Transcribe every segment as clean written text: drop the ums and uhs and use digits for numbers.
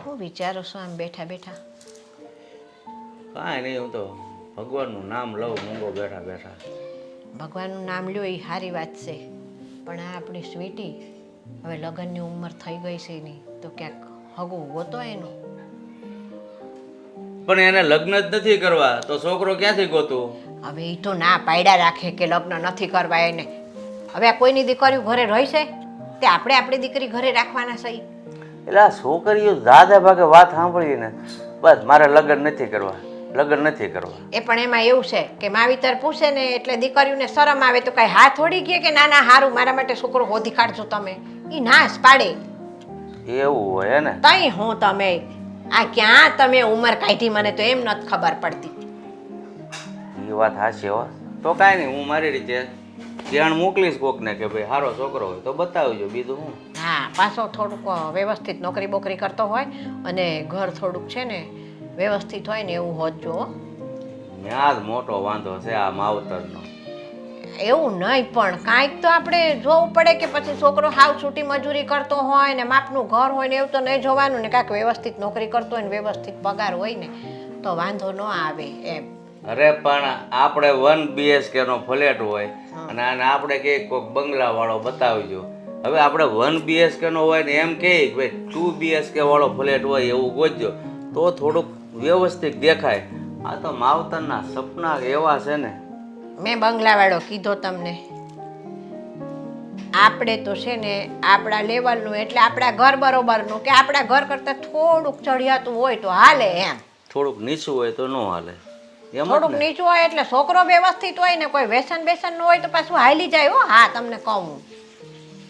હું વિચારો છો આમ બેઠા બેઠા? કાંઈ નહીં, હું તો ભગવાનનું નામ લઉં મૂંગો બેઠા બેઠા. ભગવાનનું નામ લ્યો એ સારી વાત છે, પણ આ આપણી સ્વીટી હવે લગ્નની ઉંમર થઈ ગઈ છે નહીં તો ક્યાંક હગું ગોતો એનું. પણ એને લગ્ન જ નથી કરવા તો છોકરો ક્યાંથી ગોતું? હવે એ તો ના પાડ્યા રાખે કે લગ્ન નથી કરવા એને. હવે આ કોઈની દીકરીઓ ઘરે રહી છે તે આપણે આપણી દીકરી ઘરે રાખવાના છે? એટલે આ છોકરીઓ દાદા ભાગે વાત સાંભળીએ ને બસ મારે લગ્ન નથી કરવા, લગ્ન નથી કરવા. એ પણ એમાં એવું છે કે માવીતર પૂછે ને એટલે દીકરીઓને શરમ આવે તો કાંઈ હાથ થોડી કહે કે ના ના હારું મારા માટે છોકરો શોધી કાઢજો તમે. એ ના જ પાડે. એવું હોય ને? તઈ હું તમે આ ક્યાં તમે ઉંમર કાઢી મને તો એમ નથી ખબર પડતી. એ વાત હાચી હો. તો કાંઈ નહીં, હું મારી રીતે ધ્યાન મોકલીશ કોકને કે ભાઈ સારો છોકરો હોય તો બતાવજો, બીજું હું. હા, પાછો થોડુંક વ્યવસ્થિત નોકરી બોકરી કરતો હોય અને ઘર થોડુંક છે ને વ્યવસ્થિત હોય ને એવું હોજો. ત્યાં જ મોટો વાંધો છે આ માવતરનો. એવું નહીં પણ કાંઈક તો આપણે જોવું પડે કે પછી છોકરો હાવ છૂટી મજૂરી કરતો હોય ને માપનું ઘર હોય ને એવું તો નહીં જોવાનું ને. કાંઈક વ્યવસ્થિત નોકરી કરતો હોય ને વ્યવસ્થિત પગાર હોય ને તો વાંધો ન આવે એમ. અરે પણ આપણે 1 BHK નો ફ્લેટ હોય અને આપણે કે કોઈક બંગલા વાળો બતાવજો. હવે આપણે 1 BHK નો હોય ને એમ કે ભાઈ 2 BHK વાળો ફ્લેટ હોય એવું ગોતજો તો થોડુંક વ્યવસ્થિત દેખાય. આ તો માવતરના સપના એવા છે ને. મેં બંગલાવાળો કીધો તમને? આપણે તો છે ને આપણા લેવલનું એટલે આપણા ઘર બરોબરનું કે આપણા ઘર કરતાં થોડુંક ચડિયાતું હોય તો હાલે એમ. થોડુંક નીચું હોય તો ન હાલે. થોડુંક નીચું હોય એટલે છોકરો વ્યવસ્થિત હોય ને કોઈ વ્યસન બેસન ન હોય તો પાછું હાલી જાય હો. હા તમને કહું,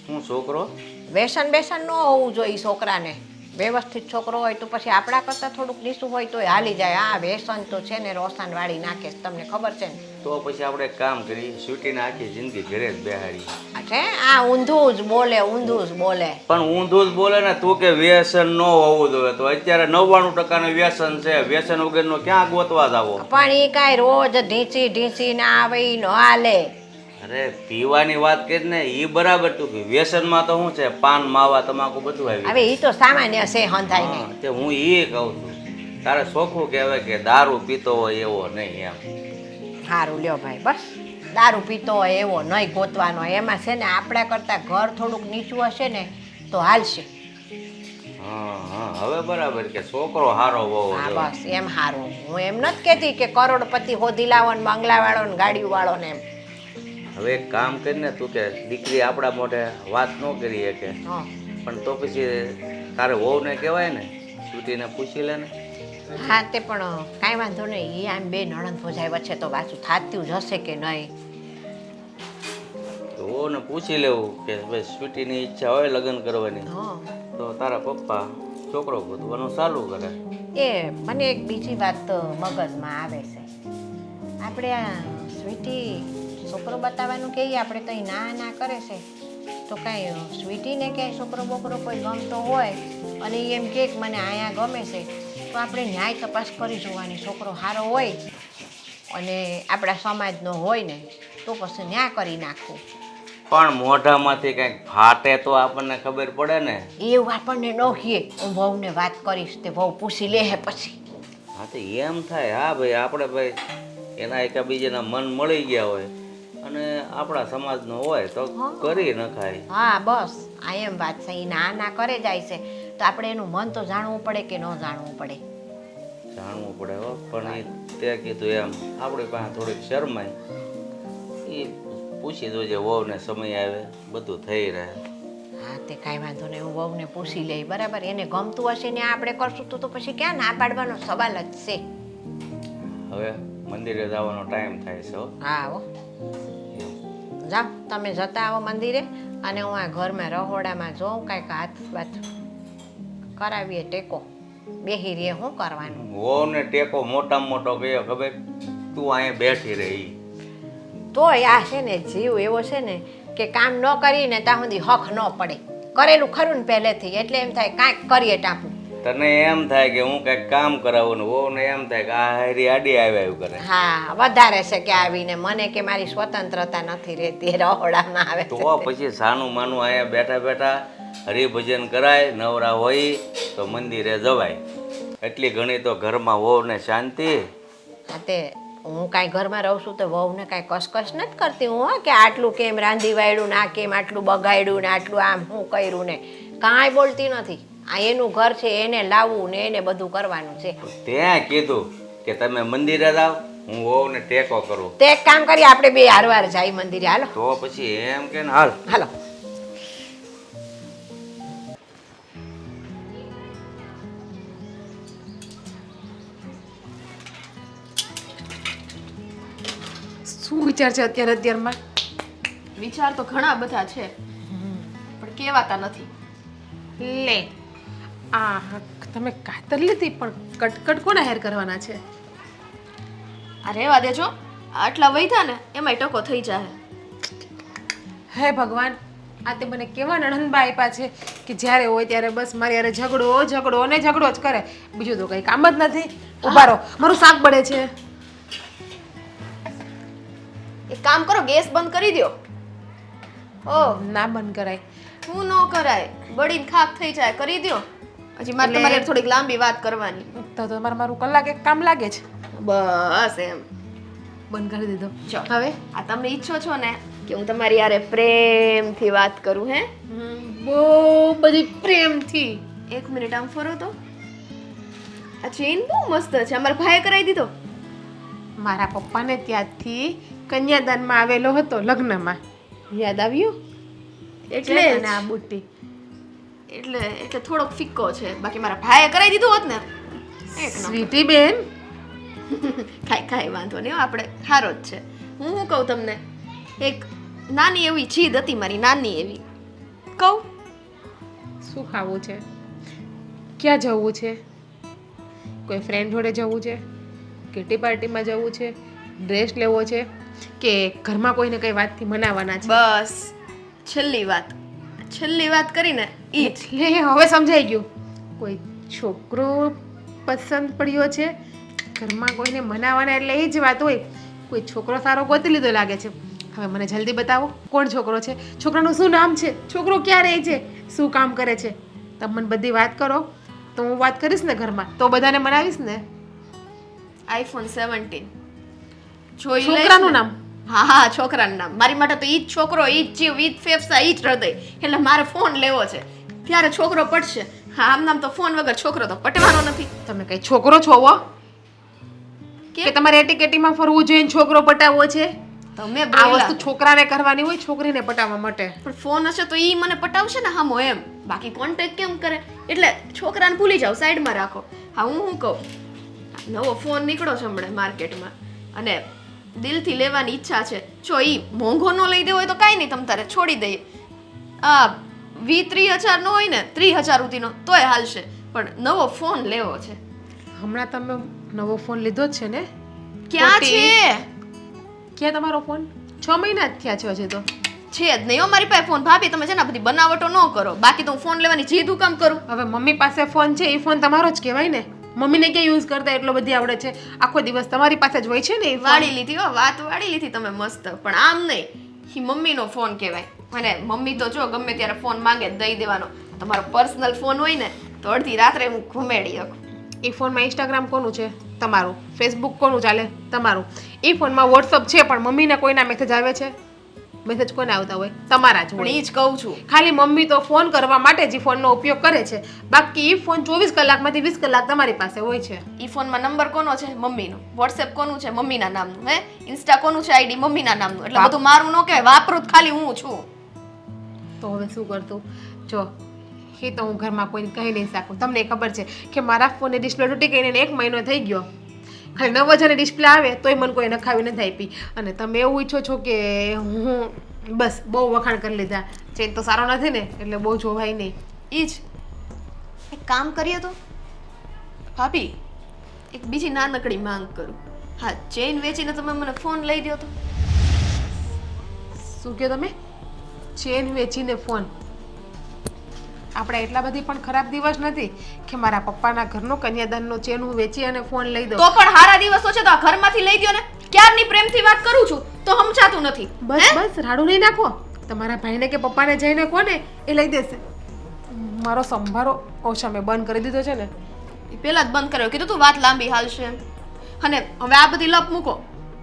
હું છોકરો વ્યસન બેસન ન હોવું જોઈએ છોકરાને. વ્યવસ્થિત છોકરો હોય તો પછી આપણા કરતાં થોડુંક નીચું હોય તો હાલી જાય. આ વ્યસન તો છે ને રોશન વાળી નાખે તમને ખબર છે ને. તો પછી આપણે એક કામ કરીએ, સ્વીટીને આખી જિંદગી ઘરે જ બેહાડીએ. છે આ ઊંધું જ બોલે, ઊંધું જ બોલે. પણ ઊંધું જ બોલે ને તું કે વ્યસન ન હોવું જોઈએ તો અત્યારે 99% વ્યસન છે. વ્યસન વગરનો ક્યાં ગોતવા જાવો? પણ એ કાંઈ રોજ ઢીંચી ઢીંચી ના આવે ઈ નો હાલે. અરે પીવાની વાત કરી ને ઈ બરાબર. તું કે વ્યસનમાં તો શું છે, પાન માવા તમાકુ બધું આવી. હવે ઈ તો સામાન્ય છે હંધાઈ ને. તે હું ઈ કહું છું તારે ચોખ્ખું કહેવાય કે દારૂ પીતો હોય એવો નહીં એમ. સારું લ્યો ભાઈ, બસ દારૂ પીતો હોય એવો નહીં ગોતવાનો. એમાં છે ને આપણા કરતાં ઘર થોડુંક નીચું હશે ને તો હાલશે. હા હા, હવે બરાબર કે છોકરો હારો હોવો હા જોઈએ. બસ એમ સારું. હું એમ નથી કહેતી કે કરોડપતિ હોધી લાવો ને બંગલા વાળો ને ગાડી વાળો ને એમ. હવે એક કામ કરીને તું કે દીકરી આપણા મોઢે વાત ન કરી શકે હા પણ તો પછી તારે વહુને કહેવાય ને, સ્વીટીને પૂછી લે ને. હા તે પણ કાંઈ વાંધો નહીં. એ આમ બે નણંદ ભોજાઈ વચ્ચે તો પાછું થાતું જ હશે કે નહીં. તો વહુને પૂછી લેવું કે ભાઈ સ્વીટીની ઈચ્છા હોય લગ્ન કરવાની હા તો તારા પપ્પા છોકરો ગોતવાનું ચાલુ કરે. એ મને એક બીજી વાત મગજમાં આવે છે. આપણે આ સ્વીટી છોકરો બતાવવાનું કહીએ આપણે તો ના ના કરે છે તો કાંઈ સ્વીટીને ક્યાંય છોકરો બોકરો કોઈ ગમતો હોય અને એ એમ કહે કે મને અહીંયા ગમે છે તો આપણે ન્યાય તપાસ કરી જોવાની. છોકરો સારો હોય અને આપણા સમાજનો હોય ને તો પછી ન્યાય કરી નાખવું. પણ મોઢામાંથી કંઈક ફાટે તો આપણને ખબર પડે ને. એવું આપણને ન કહીએ. હું વહુને વાત કરીશ તે વહુ પૂછી લે હે પછી. હા તો એમ થાય. હા ભાઈ આપણે ભાઈ એના એકાબીજાના મન મળી ગયા હોય અને આપણા સમાજનો હોય તો કરી નખાય. હા બસ આ એમ વાત છે. એ ના ના કરે જાય છે તો આપણે એનું મન તો જાણવું પડે કે ન જાણવું પડે. જાણવું પડે હો. પણ એ તે કીધું એમ આપણી પાસે થોડીક શરમાય. એ પૂછી જોજે વહુને સમય આવે બધું થઈ રહે. હા તે કાંઈ વાંધો નહીં. હું વહુને પૂછી લઈ બરાબર. એને ગમતું હશે ને આપણે કરશું તો પછી ક્યાં ના પાડવાનો સવાલ જ છે. હવે મંદિરે જવાનો ટાઈમ થાય છે હો. હા હો જાઓ તમે જતા આવો મંદિરે અને હું આ ઘરમાં રહોડામાં જોઉં કાંઈક હાથ વાત કરાવીએ ટેકો. બેહી રે શું કરવાનું. વહુને ટેકો મોટામાં મોટો કયો ખબર? તું અહીંયા બેઠી રહી. તોય આ છે ને જીવ એવો છે ને કે કામ ન કરીને ત્યાં સુધી હક ન પડે. કરેલું ખરું ને પહેલેથી એટલે એમ થાય કાંઈક કરીએ ટાંપું. તને એમ થાય કે હું કંઈક કામ કરાવું ને વહુને એમ થાય કે આ હારી આડી આવ્યા એવું કરે. હા વધારે છે કે આવીને મને કે મારી સ્વતંત્રતા નથી રહેતી રહોડામાં આવે તો પછી સાનું માનું અહીંયા બેઠા બેઠા હરિભજન કરાય, નવરા હોય તો મંદિરે જવાય. એટલી ઘણી તો ઘરમાં વહુને શાંતિ. હા તે હું કાંઈ ઘરમાં રહું છું તો વહુને કાંઈ કસકસ નથી કરતી હું હો, કે આટલું કેમ રાંધી વાળ્યું ને આ કેમ આટલું બગાડ્યું ને આટલું આમ હું કર્યું ને કાંઈ બોલતી નથી. આ એનું ઘર છે, એને લાવવું ને એને બધું કરવાનું છે. ત્યાં કીધું કે તમે મંદિરે જાઓ, હું વહુને ટેકો કરું. તે એક કામ કરીએ, આપણે બે હારવાર જાય મંદિરે. હાલો તો પછી એમ કે ને હાલ. હાલો. શું વિચાર છે અત્યારમાં? વિચાર તો ઘણા બધા છે પણ કહેવાતા નથી. લે આ તમે કાતર લીધી પણ કટકટ કોના હેર કરવાના છે? આ રહેવા દેજો, આટલા વૈધા ને એમાંય ટકો થઈ જાય. હે ભગવાન, આ તે મને કેવા નણંદબા આપ્યા છે કે જ્યારે હોય ત્યારે બસ મારી યારે ઝઘડો ઝઘડો અને ઝઘડો જ કરે, બીજું તો કંઈ કામ જ નથી. ઉભા રહો, મારું શાક બળે છે. એક કામ કરો, ગેસ બંધ કરી દો. ઓ ના બંધ કરાય. હું ન કરાય, બળીને ખાક થઈ જાય. કરી દો. હજી મારે તમારે થોડીક લાંબી વાત કરવાની. તો તમારે મારું કલાક એક કામ લાગે છે. બસ એમ બંધ કરી દીધો. જો હવે આ તમે ઈચ્છો છો ને કે હું તમારી યારે પ્રેમથી વાત કરું? હે બહુ બધી પ્રેમથી. એક મિનિટ આમ ફરો તો. આ ચેઇન બહુ મસ્ત છે, અમારા ભાઈએ કરાવી દીધો. મારા પપ્પાને ત્યાંથી કન્યાદાનમાં આવેલો હતો, લગ્નમાં યાદ આવ્યું એટલે એટલે જ. આ બુટ્ટી. એટલે થોડોક ફિક્કો છે, બાકી મારા ભાઈએ કરાવી દીધું હોત ને એક નંબર. સ્વીટી બેન, કાંઈ વાંધો નહીં હો, આપણે સારો જ છે. હું કહું તમને, એક નાની એવી જીદ હતી મારી, નાની એવી. કહું? શું ખાવું છે? ક્યાં જવું છે? કોઈ ફ્રેન્ડ જોડે જવું છે? કિટી પાર્ટીમાં જવું છે? ડ્રેસ લેવો છે કે ઘરમાં કોઈને કઈ વાતથી મનાવવાના છે? બસ છેલ્લી વાત કરીને ઈ જ. એટલે હવે સમજાઈ ગયું. કોઈ છોકરો પસંદ પડ્યો છે, ઘરમાં કોઈને મનાવવાના, એટલે એ જ વાત હોય. કોઈ છોકરો સારો ગોતી લીધો લાગે છે. હવે મને જલ્દી બતાવો, કોણ છોકરો છે? છોકરાનું શું નામ છે? છોકરો ક્યાં રહે છે? શું કામ કરે છે? તમે મને બધી વાત કરો તો હું વાત કરીશ ને ઘરમાં, તો બધાને મનાવીશ ને. iPhone 17 જોઈ લઈશ છોકરાનું ને? નામ? હા, છોકરાનું નામ. મારી માટે તો ઈ જ છોકરો, ઈ જ જીવ, ઈ જ ફેફસા, ઈ જ હૃદય. એટલે મારે ફોન લેવો છે, ત્યારે છોકરો પડશે. હા, આમ નામ તો ફોન વગર છોકરો તો પટવાનો નથી. તમે કઈ છોકરો છો હો કેમ? કે તમારે એટીકેટીમાં ફરવું જોઈએ ને છોકરો પટાવવો છે? તમે આ બોલ્યા. વસ્તુ છોકરાને કરવાની હોય, છોકરીને પટાવવા માટે. પણ ફોન હશે તો ઈ મને પટાવશે ને હામો, એમ. બાકી કોન્ટેક્ટ કેમ કરે? એટલે છોકરાને ભૂલી જાવ, સાઈડમાં રાખો. હા, હું શું કહું, નવો ફોન નીકળો છે હમણાં માર્કેટમાં અને દિલથી લેવાની ઈચ્છા છે. જો ઈ મોંઘો ન લઈ દેવો હોય તો કાંઈ નહીં, તમ તારે છોડી દઈએ. આ 20-30 નો હોય ને, 30,000 સુધીનો તોય હાલશે, પણ નવો ફોન લેવો છે. હમણાં તમે નવો ફોન લીધો જ છે ને? ક્યાં ખોટી. છે? ક્યાં તમારો ફોન? 6 મહિના જ થયા છે હજી તો. છે જ નહીં હો મારી પાસે ફોન. ભાભી તમે છે ને આ બધી બનાવટો ન કરો, બાકી તો હું ફોન લેવાની જીદ હું કામ કરું? હવે મમ્મી પાસે ફોન છે, એ ફોન તમારો જ કહેવાય ને. મમ્મીને ક્યાં યુઝ કરતા એટલો બધી આવડે છે? આખો દિવસ તમારી પાસે જ હોય છે ને એ ફોન. વાળી લીધી હો, વાત વાળી લીધી તમે મસ્ત. પણ આમ નહીં, ઈ મમ્મીનો ફોન કહેવાય. અને મમ્મી તો જો ગમે ત્યારે ફોન માંગે દઈ દેવાનો. તમારો પર્સનલ ફોન હોય ને તો અડધી રાત્રે હું ઘુમેડી શકું. એ ફોનમાં ઇન્સ્ટાગ્રામ કોનું છે? તમારું. ફેસબુક કોનું ચાલે? તમારું. એ ફોનમાં વોટ્સઅપ છે, પણ મમ્મીને કોઈના મેસેજ આવે છે? મેસેજ કોને આવતા હોય? તમારા જ પણ હોય. ઈ જ કહું છું. ખાલી મમ્મી તો ફોન કરવા માટે જ ફોનનો ઉપયોગ કરે છે, બાકી એ ફોન 24 કલાકમાંથી 20 કલાક તમારી પાસે હોય છે. ઈ ફોનમાં નંબર કોનો છે? મમ્મીનો. વોટ્સએપ કોનું છે? મમ્મીના નામનું. હે, ઇન્સ્ટા કોનું છે? આઈડી મમ્મીના નામનું. એટલે બધું મારું ન કહેવાય, વાપરું જ ખાલી હું છું. તો હવે શું કરતું? જો એ તો હું ઘરમાં કોઈને કહી નહીં શકું. તમને ખબર છે કે મારા ફોનની ડિસ્પ્લે તૂટી ગઈને 1 મહિનો થઈ ગયો. ખાલી 9000ની ડિસ્પ્લે આવે તોય મને કોઈ નખાવી નથી આપી. અને તમે એવું ઈચ્છો છો કે હું બસ બહુ વખાણ કરી લીધા. ચેન તો સારો નથી ને, એટલે બહુ જોવાય નહીં. ઈ જ. એક કામ કરીએ તો ભાભી, એક બીજી નાનકડી માંગ કરું. હા, ચેઇન વેચીને તમે મને ફોન લઈ દો તો. શું કહો તમે? ચેન વેચીને ફોન? આપણે એટલા બધી પણ ખરાબ દિવસ નથી કે મારા પપ્પાના ઘરનો કન્યાદાનનો ચેન હું વેચી અને ફોન લઈ દઉં. તો પણ હારા દિવસો છે તો આ ઘરમાંથી લઈ દ્યો ને. ક્યારની પ્રેમથી વાત કરું છું તો સમજાતું નથી. બસ બસ રાડું નહીં નાખો. તમારા ભાઈને કે પપ્પાને જઈને કોને એ લઈ દેશે. મારો સંભારો ઓછા મેં બંધ કરી દીધો છે ને. એ પહેલા જ બંધ કર્યો, કીધું તું વાત લાંબી હાલશે એમ. અને હવે આ બધી લપ મૂકો,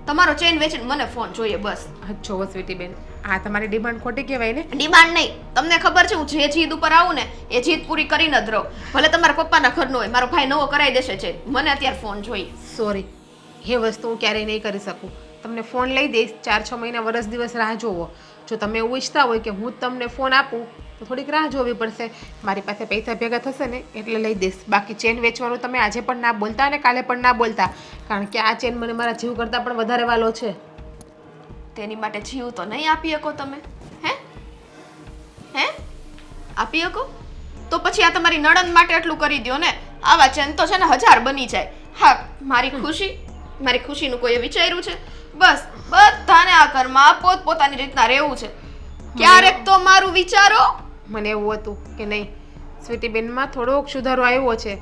તમારો ચેન વેચીને મને ફોન જોઈએ બસ. હા જોવો સ્વીટી બેન, આ તમારી ડિમાન્ડ ખોટી કહેવાય ને. ડિમાન્ડ નહીં, તમને ખબર છે હું જે જીદ ઉપર આવું ને એ જીદ પૂરી કરીને જ રહું. ભલે તમારા પપ્પાના ઘરનો હોય, મારો ભાઈ નવો કરાવી દેશે છે, મને અત્યારે ફોન જોઈએ. સોરી, એ વસ્તુ હું ક્યારેય નહીં કરી શકું. તમને ફોન લઈ દઈશ, 4-6 મહિના વરસ દિવસ રાહ જોવો. જો તમે એવું ઈચ્છતા હોય કે હું જ તમને ફોન આપું તો થોડીક રાહ જોવી પડશે. મારી પાસે પૈસા ભેગા થશે ને એટલે લઈ દઈશ. બાકી ચેન વેચવાનું તમે આજે પણ ના બોલતા અને કાલે પણ ના બોલતા, કારણ કે આ ચેન મને મારા જીવ કરતાં પણ વધારે વાલો છે. તેની માટે જીવ તો નહીં આપી શકો તમે? હે આપી શકો તો પછી આ તમારી નણંદ માટે એટલું કરી દો ને. આવા ચેન તો છે ને 1000 બની જાય. હા, મારી ખુશીનું કોઈએ વિચાર્યું છે? બસ બધાને આ ઘરમાં પોતપોતાની રીતના રહેવું છે. ક્યારેક તો મારું વિચારો. મને એવું હતું કે નહીં, સ્વીટી બેનમાં થોડોક સુધારો આવ્યો છે,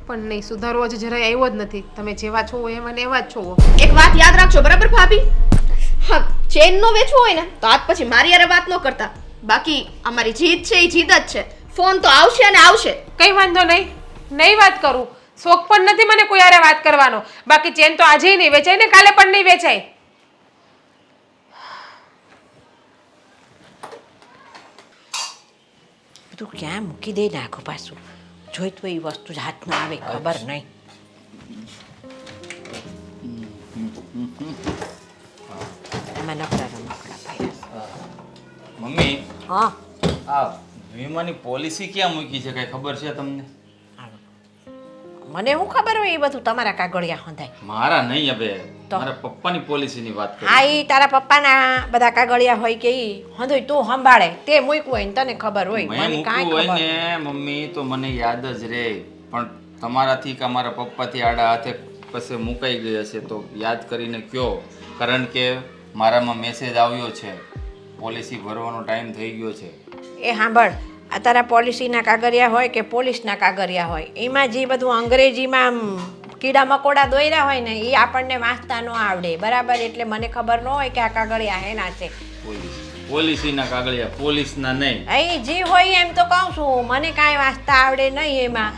પણ નહીં, સુધારો હજી જરાય આવ્યો જ નથી. તમે જેવા છો એવા ને એવા જ છો. એક વાત યાદ રાખજો બરાબર ભાભી? હા, ચેન નો વેચવો હોય ને તો આજ પછી મારી યારે વાત ન કરતા. બાકી અમારી જીદ છે એ જીદ જ છે. ફોન તો આવશે અને આવશે. કંઈ વાંધો નહીં, નહીં વાત કરું. શોખ પણ નથી મને કોઈ હારે વાત કરવાનો. બાકી ચેન તો આજે નહીં વેચાય ને કાલે પણ નહીં વેચાય. તું ક્યાં મૂકી દે નાખો પાછું, જોઈ તો એ વસ્તુ જ હાથ ના આવે, ખબર નહીં. એમાં નકરા રમકડા પાડ્યા. મમ્મી, હા, આ વીમાની પોલિસી ક્યાં મૂકી છે કઈ ખબર છે તમને? મને શું ખબર હોય એ બધું તમારા કાગળિયા હંધાય. મારા નહીં, હવે તો? મારા પપ્પાની પોલિસીની વાત કરું. હા, એ તારા પપ્પાના બધા કાગળિયા હોય કે ઈ હંધોય તું સંભાળે, તે મૂક્યું હોય ને તને ખબર હોય, મેં મને કાંઈ મૂક્યું હોય ખબર. ને મમ્મી તો મને યાદ જ રહે, પણ તમારાથી કે મારા પપ્પાથી આડા હાથે પછી મુકાઈ ગઈ હશે તો યાદ કરીને કયો, કારણ કે મારામાં મેસેજ આવ્યો છે, પોલિસી ભરવાનો ટાઈમ થઈ ગયો છે. એ સાંભળ, આ તારા પોલિસીના કાગળિયા હોય કે પોલીસના કાગળિયા હોય, એમાં જે બધું અંગ્રેજીમાં આમ કીડા મકોડા દોર્યા હોય ને એ આપણને વાંચતા ન આવડે, બરાબર? એટલે મને ખબર ન હોય કે આ કાગળિયા હેના છે. પોલિસીના કાગળિયા, પોલીસના નહીં. અહીં જે હોય એમ તો કહું છું, મને કાંઈ વાંચતા આવડે નહીં એમાં,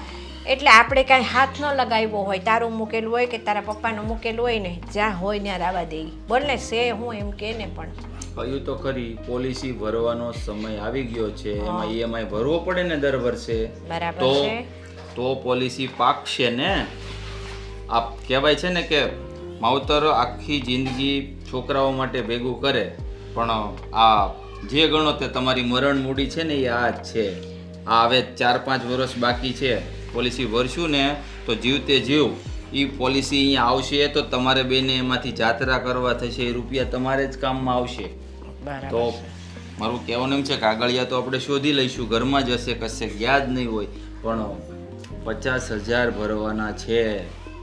એટલે આપણે કાંઈ હાથ ન લગાવ્યો હોય, તારું મૂકેલું હોય કે તારા પપ્પાનું મૂકેલું હોય ને, જ્યાં હોય ત્યાં રાવા દે. બોલ ને, સે હું એમ કે ને પણ કહ્યું તો ખરી, પોલિસી ભરવાનો સમય આવી ગયો છે, એમાં ઈએમઆઈ ભરવો પડે ને દર વર્ષે, બરાબર તો છે. તો પોલિસી પાકશે ને. આ કહેવાય છે ને કે માવતર આખી જિંદગી છોકરાઓ માટે ભેગું કરે, પણ આ જે ગણો તે તમારી મરણ મૂડી છે ને એ આ જ છે. આ હવે 4-5 વર્ષ બાકી છે, પોલિસી ભરશું ને તો જીવતે જીવ એ પોલિસી અહીંયા આવશે તો તમારે બેને એમાંથી જાત્રા કરવા થશે, એ રૂપિયા તમારે જ કામમાં આવશે. તો મારું કહેવાનું એમ છે, કાગળિયા તો આપણે શોધી લઈશું, ઘરમાં જ હશે, કશે ગયા જ નહીં હોય, પણ 50,000 ભરવાના છે.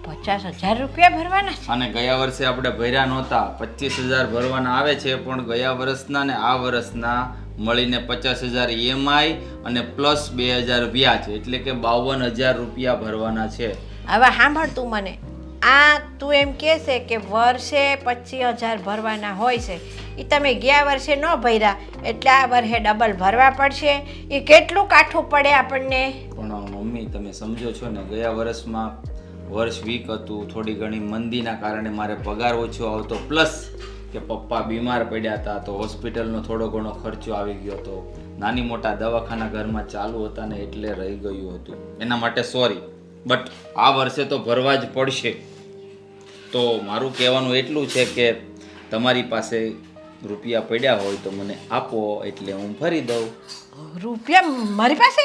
50,000 રૂપિયા ભરવાના છે? અને ગયા વર્ષે આપણે ભર્યા નહોતા, 25,000 ભરવાના આવે છે, પણ ગયા વર્ષના ને આ વર્ષના મળીને 50,000 ઈએમઆઈ અને પ્લસ 2,000 વ્યાજ, એટલે કે 52,000 રૂપિયા ભરવાના છે. હવે સાંભળ તું મને, આ તું એમ કહે છે કે વર્ષે 25,000 ભરવાના હોય છે, એ તમે ગયા વર્ષે ન ભર્યા એટલે આ વર્ષે ડબલ ભરવા પડશે. એ કેટલું કાઠું પડે આપણને? પણ મમ્મી તમે સમજો છો ને, ગયા વર્ષમાં વર્ષ વીક હતું, થોડી ઘણી મંદીના કારણે મારે પગાર ઓછો આવતો, પ્લસ કે પપ્પા બીમાર પડ્યા હતા તો હોસ્પિટલનો થોડો ઘણો ખર્ચો આવી ગયો હતો, નાની મોટા દવાખાના ઘરમાં ચાલુ હતા ને એટલે રહી ગયું હતું, એના માટે સોરી. બટ આ વર્ષે તો ભરવા જ પડશે. તો મારું કહેવાનું એટલું છે કે તમારી પાસે રૂપિયા પડ્યા હોય તો મને આપો, એટલે હું ભરી દઉં. રૂપિયા મારી પાસે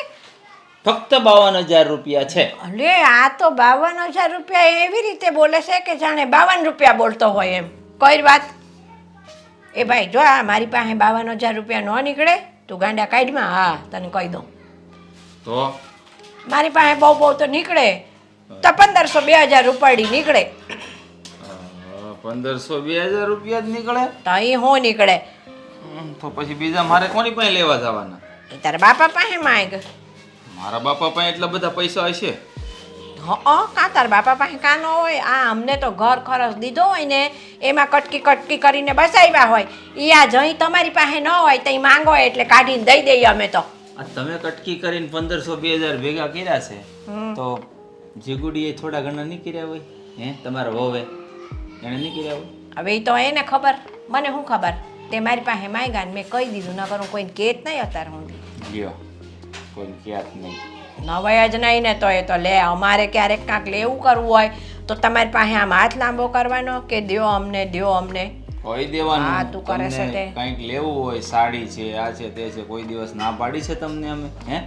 ફક્ત 52,000 રૂપિયા છે. અલે આ તો 52,000 રૂપિયા એવી રીતે બોલે છે કે જાણે 52 રૂપિયા બોલતો હોય એમ. કઈ વાત? એ ભાઈ જો, આ મારી પાસે 52,000 રૂપિયા ન નીકળે તું ગાંડા કાઢમાં. હા, તને કહી દઉં, તો મારી પાસે બહુ બહુ તો નીકળે તો 1,500-2,000 ઉપાડી નીકળે. 1,500-2,000 રૂપિયા જ નીકળે તો અહીં હું નીકળે? તો પછી બીજા મારે કોની પાસે લેવા જવાના? એ તારા બાપા પાસે માંગ. મારા બાપા પાસે એટલા બધા પૈસા હશે? કાં તારા બાપા પાસે કાં ન હોય? આ અમને તો ઘર ખરચ દીધો હોય ને એમાં કટકી કટકી કરીને બસાવ્યા હોય, એ આ જઈ તમારી પાસે ન હોય તો માંગો એટલે કાઢીને દઈ દઈએ અમે તો. આ તમે કટકી કરીને 1500-2000 ભેગા કર્યા છે તો જીગુડીએ થોડા ઘણા નહીં કર્યા હોય હે તમારા વહુએ એને નહીં કર્યા હોય હવે એ તો એને ખબર, મને શું ખબર? તે મારી પાસે માંગ્યા ને મેં કહી દીધું, ન કરું કોઈને કેત નહીં અત્યારે હું લ્યો કોઈ ક્યાંક નહીં નવાય જ નહીં ને. તો એ તો લે, અમારે ક્યારેક કાંક લેવું કરવું હોય તો તમારી પાસે આમ હાથ લાંબો કરવાનો કે દ્યો અમને, દ્યો અમને. કોઈ હા, દેવાનું તું કરે છે તે. કંઈક લેવું હોય સાડી છે આ છે તે છે કોઈ દિવસ ના પાડી છે તમને અમે હે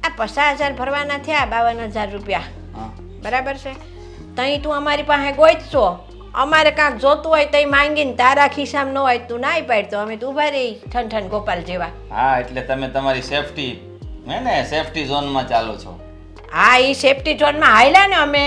આ 50,000 ભરવાના થયા, 52,000 રૂપિયા, હા બરાબર છે? તઈ તું અમારી પાસે ગોઈતો, અમારે કાંક જોતું હોય તઈ માંગીને તારા ખિસ્સામાં ન હોય તું નાઈ પાડતો, અમે તું ઉભા રહી ઠન ગોપાલ જેવા. હા એટલે તમે તમારી સેફટી હે ને સેફટી ઝોનમાં ચાલો છો હા, એ સેફટી ઝોનમાં હાલ્યા ને અમે,